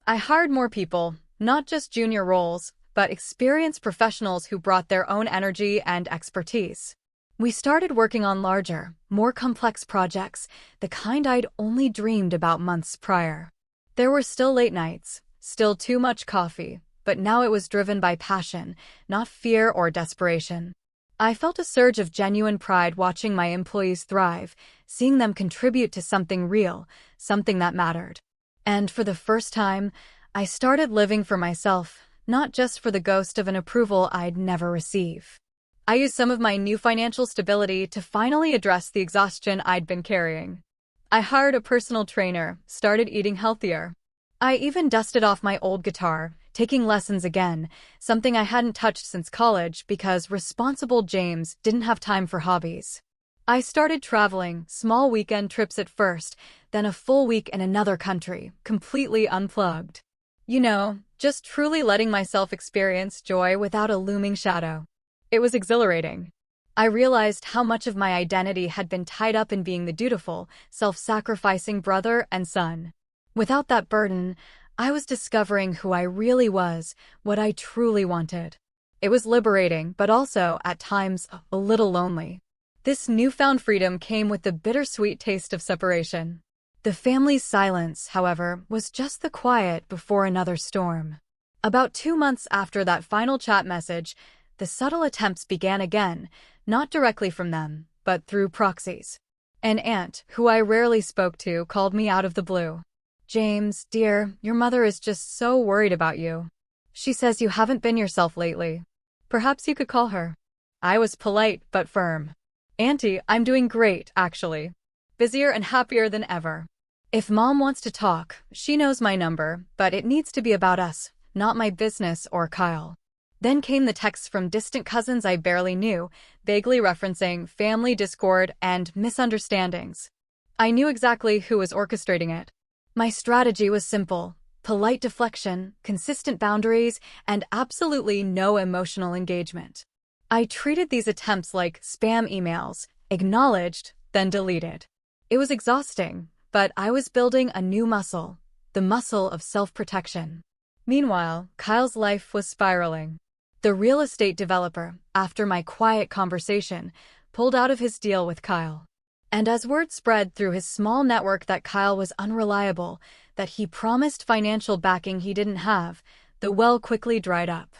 I hired more people, not just junior roles, but experienced professionals who brought their own energy and expertise. We started working on larger, more complex projects, the kind I'd only dreamed about months prior. There were still late nights, still too much coffee, but now it was driven by passion, not fear or desperation. I felt a surge of genuine pride watching my employees thrive, seeing them contribute to something real, something that mattered. And for the first time, I started living for myself, not just for the ghost of an approval I'd never receive. I used some of my new financial stability to finally address the exhaustion I'd been carrying. I hired a personal trainer, started eating healthier. I even dusted off my old guitar, taking lessons again, something I hadn't touched since college because responsible James didn't have time for hobbies. I started traveling, small weekend trips at first, then a full week in another country, completely unplugged. Just truly letting myself experience joy without a looming shadow. It was exhilarating. I realized how much of my identity had been tied up in being the dutiful, self-sacrificing brother and son. Without that burden, I was discovering who I really was, what I truly wanted. It was liberating, but also, at times, a little lonely. This newfound freedom came with the bittersweet taste of separation. The family's silence, however, was just the quiet before another storm. About 2 months after that final chat message, the subtle attempts began again, not directly from them, but through proxies. An aunt, who I rarely spoke to, called me out of the blue. "James, dear, your mother is just so worried about you. She says you haven't been yourself lately. Perhaps you could call her." I was polite but firm. "Auntie, I'm doing great, actually. Busier and happier than ever. If Mom wants to talk, she knows my number, but it needs to be about us, not my business or Kyle." Then came the texts from distant cousins I barely knew, vaguely referencing family discord and misunderstandings. I knew exactly who was orchestrating it. My strategy was simple: polite deflection, consistent boundaries, and absolutely no emotional engagement. I treated these attempts like spam emails, acknowledged, then deleted. It was exhausting, but I was building a new muscle, the muscle of self-protection. Meanwhile, Kyle's life was spiraling. The real estate developer, after my quiet conversation, pulled out of his deal with Kyle. And as word spread through his small network that Kyle was unreliable, that he promised financial backing he didn't have, the well quickly dried up.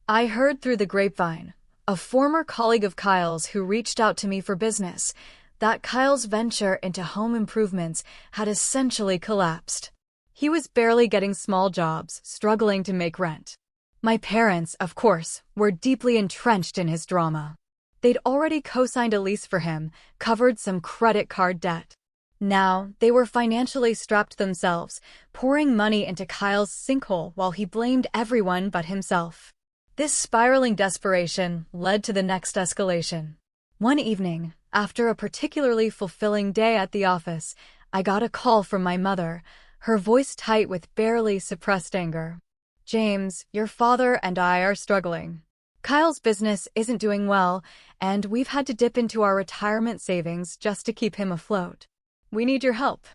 I heard through the grapevine, a former colleague of Kyle's who reached out to me for business, that Kyle's venture into home improvements had essentially collapsed. He was barely getting small jobs, struggling to make rent. My parents, of course, were deeply entrenched in his drama. They'd already co-signed a lease for him, covered some credit card debt. Now, they were financially strapped themselves, pouring money into Kyle's sinkhole while he blamed everyone but himself. This spiraling desperation led to the next escalation. One evening, after a particularly fulfilling day at the office, I got a call from my mother, her voice tight with barely suppressed anger. "James, your father and I are struggling. Kyle's business isn't doing well, and we've had to dip into our retirement savings just to keep him afloat. We need your help."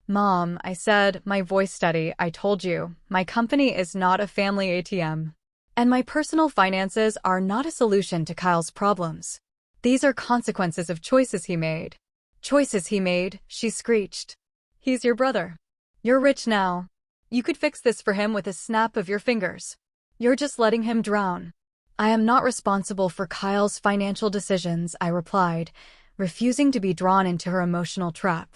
"Mom," I said, my voice steady, "I told you, my company is not a family ATM. And my personal finances are not a solution to Kyle's problems. These are consequences of choices he made." "Choices he made," she screeched. "He's your brother. You're rich now. You could fix this for him with a snap of your fingers. You're just letting him drown." "I am not responsible for Kyle's financial decisions," I replied, refusing to be drawn into her emotional trap.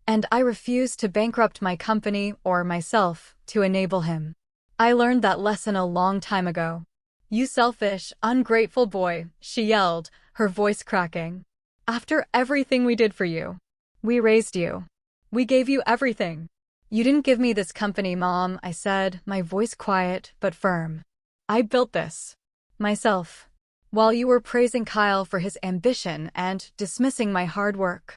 "And I refuse to bankrupt my company or myself to enable him. I learned that lesson a long time ago." "You selfish, ungrateful boy," she yelled, her voice cracking. "After everything we did for you. We raised you. We gave you everything. You didn't give me this company, Mom," I said, my voice quiet but firm. "I built this. Myself. While you were praising Kyle for his ambition and dismissing my hard work."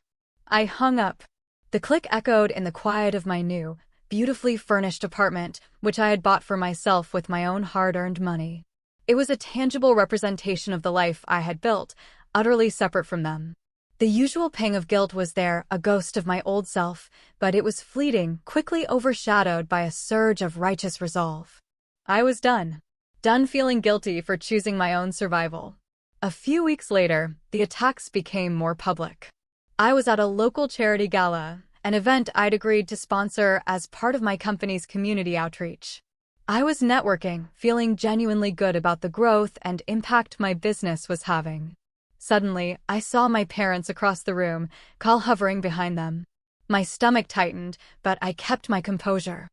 I hung up. The click echoed in the quiet of my new, beautifully furnished apartment, which I had bought for myself with my own hard-earned money. It was a tangible representation of the life I had built, utterly separate from them. The usual pang of guilt was there, a ghost of my old self, but it was fleeting, quickly overshadowed by a surge of righteous resolve. I was done. Done feeling guilty for choosing my own survival. A few weeks later, the attacks became more public. I was at a local charity gala, an event I'd agreed to sponsor as part of my company's community outreach. I was networking, feeling genuinely good about the growth and impact my business was having. Suddenly, I saw my parents across the room, Kyle hovering behind them. My stomach tightened, but I kept my composure.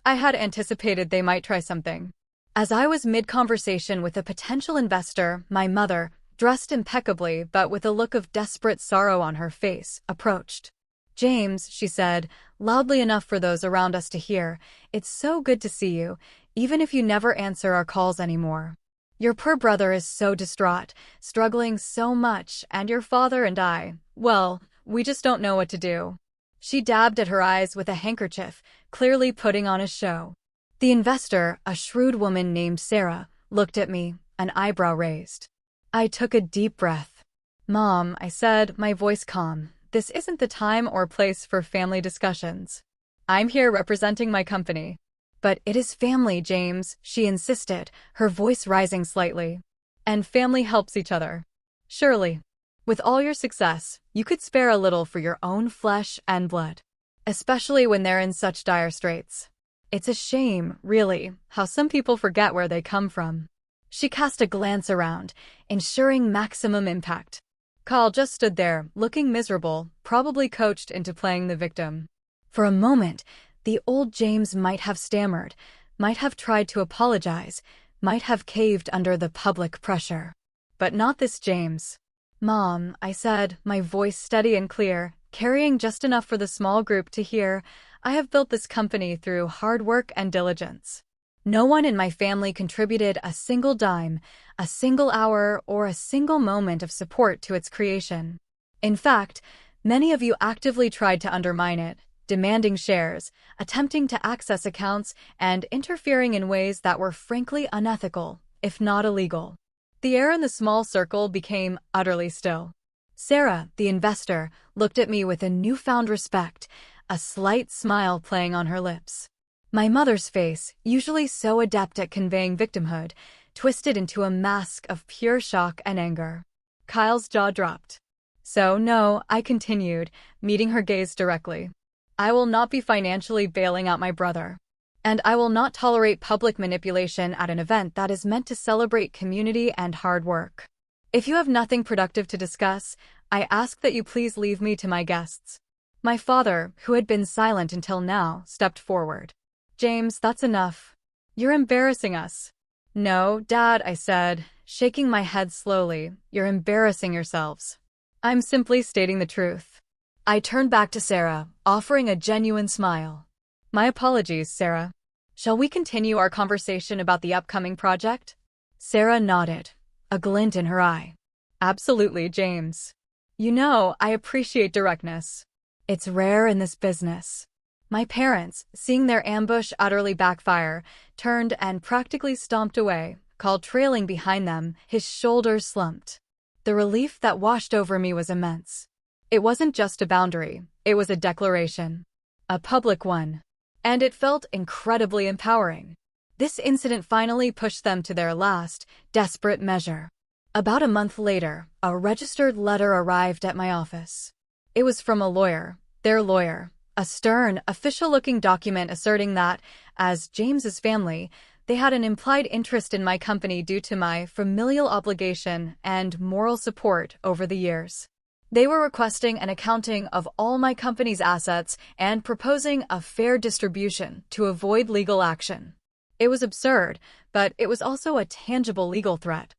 I had anticipated they might try something. As I was mid-conversation with a potential investor, my mother, dressed impeccably but with a look of desperate sorrow on her face, approached. "James," she said, loudly enough for those around us to hear, "it's so good to see you. even if you never answer our calls anymore. Your poor brother is so distraught, struggling so much, and your father and I, well, we just don't know what to do." She dabbed at her eyes with a handkerchief, clearly putting on a show. The investor, a shrewd woman named Sarah, looked at me, an eyebrow raised. I took a deep breath. "Mom," I said, my voice calm, "this isn't the time or place for family discussions. I'm here representing my company." "But it is family, James," she insisted, her voice rising slightly. "And family helps each other. Surely, with all your success, you could spare a little for your own flesh and blood, especially when they're in such dire straits. It's a shame, really, how some people forget where they come from." She cast a glance around, ensuring maximum impact. Carl just stood there, looking miserable, probably coached into playing the victim. For a moment, the old James might have stammered, might have tried to apologize, might have caved under the public pressure. But not this James. "Mom," I said, my voice steady and clear, carrying just enough for the small group to hear, "I have built this company through hard work and diligence. No one in my family contributed a single dime, a single hour, or a single moment of support to its creation. In fact, many of you actively tried to undermine it, demanding shares, attempting to access accounts, and interfering in ways that were frankly unethical, if not illegal." The air in the small circle became utterly still. Sarah, the investor, looked at me with a newfound respect, a slight smile playing on her lips. My mother's face, usually so adept at conveying victimhood, twisted into a mask of pure shock and anger. Kyle's jaw dropped. "So no," I continued, meeting her gaze directly. "I will not be financially bailing out my brother. And I will not tolerate public manipulation at an event that is meant to celebrate community and hard work. If you have nothing productive to discuss, I ask that you please leave me to my guests." My father, who had been silent until now, stepped forward. "James, that's enough. You're embarrassing us." "No, Dad," I said, shaking my head slowly, "you're embarrassing yourselves. I'm simply stating the truth." I turned back to Sarah, offering a genuine smile. "My apologies, Sarah. Shall we continue our conversation about the upcoming project?" Sarah nodded, a glint in her eye. "Absolutely, James. You know, I appreciate directness. It's rare in this business." My parents, seeing their ambush utterly backfire, turned and practically stomped away, Carl trailing behind them, his shoulders slumped. The relief that washed over me was immense. It wasn't just a boundary, it was a declaration. A public one. And it felt incredibly empowering. This incident finally pushed them to their last, desperate measure. About a month later, a registered letter arrived at my office. It was from a lawyer, their lawyer, a stern, official-looking document asserting that, as James's family, they had an implied interest in my company due to my familial obligation and moral support over the years. They were requesting an accounting of all my company's assets and proposing a fair distribution to avoid legal action. It was absurd, but it was also a tangible legal threat.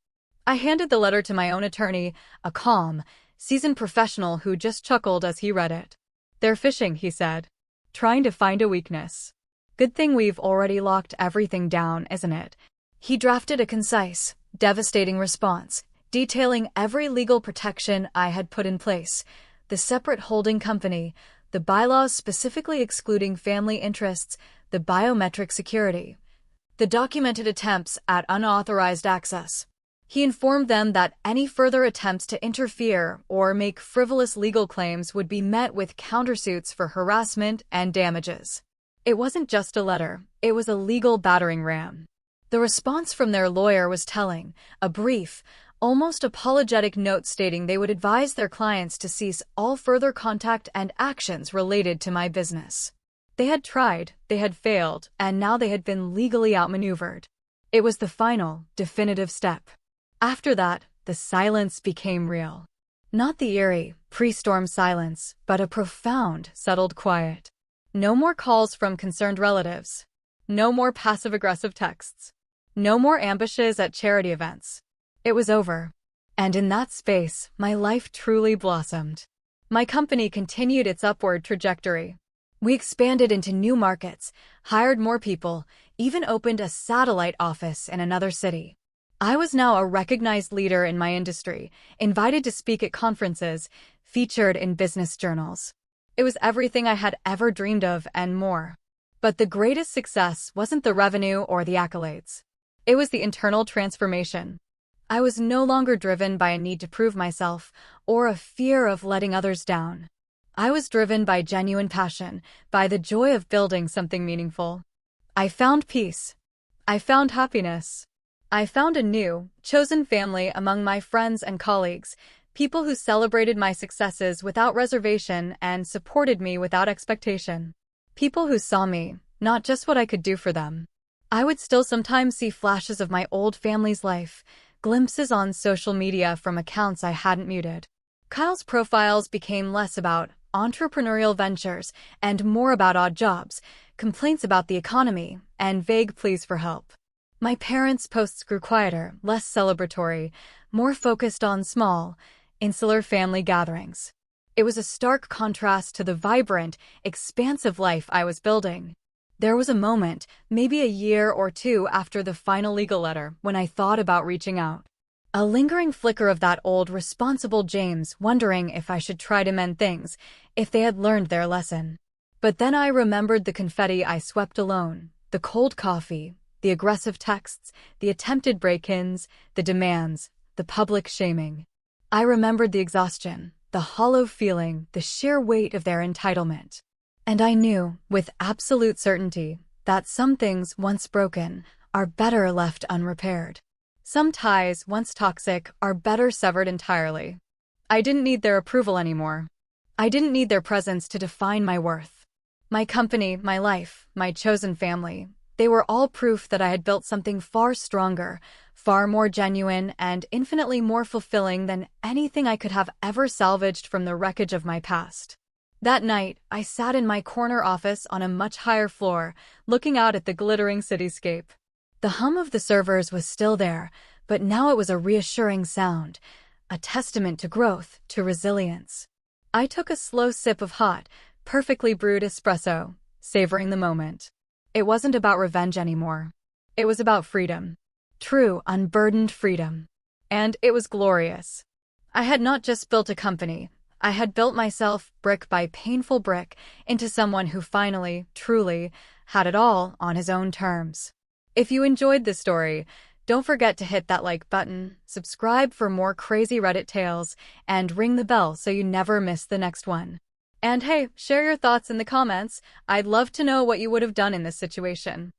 I handed the letter to my own attorney, a calm, seasoned professional who just chuckled as he read it. "They're fishing," he said. "Trying to find a weakness. Good thing we've already locked everything down, isn't it?" He drafted a concise, devastating response, detailing every legal protection I had put in place, the separate holding company, the bylaws specifically excluding family interests, the biometric security, the documented attempts at unauthorized access. He informed them that any further attempts to interfere or make frivolous legal claims would be met with countersuits for harassment and damages. It wasn't just a letter, it was a legal battering ram. The response from their lawyer was telling, a brief, almost apologetic note stating they would advise their clients to cease all further contact and actions related to my business. They had tried, they had failed, and now they had been legally outmaneuvered. It was the final, definitive step. After that, the silence became real. Not the eerie, pre-storm silence, but a profound, settled quiet. No more calls from concerned relatives. No more passive-aggressive texts. No more ambushes at charity events. It was over. And in that space, my life truly blossomed. My company continued its upward trajectory. We expanded into new markets, hired more people, even opened a satellite office in another city. I was now a recognized leader in my industry, invited to speak at conferences, featured in business journals. It was everything I had ever dreamed of and more. But the greatest success wasn't the revenue or the accolades. It was the internal transformation. I was no longer driven by a need to prove myself or a fear of letting others down. I was driven by genuine passion, by the joy of building something meaningful. I found peace. I found happiness. I found a new, chosen family among my friends and colleagues, people who celebrated my successes without reservation and supported me without expectation. People who saw me, not just what I could do for them. I would still sometimes see flashes of my old family's life, glimpses on social media from accounts I hadn't muted. Kyle's profiles became less about entrepreneurial ventures and more about odd jobs, complaints about the economy, and vague pleas for help. My parents' posts grew quieter, less celebratory, more focused on small, insular family gatherings. It was a stark contrast to the vibrant, expansive life I was building. There was a moment, maybe a year or two after the final legal letter, when I thought about reaching out. A lingering flicker of that old, responsible James wondering if I should try to mend things, if they had learned their lesson. But then I remembered the confetti I swept alone, the cold coffee, the aggressive texts, the attempted break-ins, the demands, the public shaming. I remembered the exhaustion, the hollow feeling, the sheer weight of their entitlement. And I knew, with absolute certainty, that some things, once broken, are better left unrepaired. Some ties, once toxic, are better severed entirely. I didn't need their approval anymore. I didn't need their presence to define my worth. My company, my life, my chosen family, they were all proof that I had built something far stronger, far more genuine, and infinitely more fulfilling than anything I could have ever salvaged from the wreckage of my past. That night, I sat in my corner office on a much higher floor, looking out at the glittering cityscape. The hum of the servers was still there, but now it was a reassuring sound, a testament to growth, to resilience. I took a slow sip of hot, perfectly brewed espresso, savoring the moment. It wasn't about revenge anymore. It was about freedom. True, unburdened freedom. And it was glorious. I had not just built a company. I had built myself, brick by painful brick, into someone who finally, truly, had it all on his own terms. If you enjoyed this story, don't forget to hit that like button, subscribe for more crazy Reddit tales, and ring the bell so you never miss the next one. And hey, share your thoughts in the comments. I'd love to know what you would have done in this situation.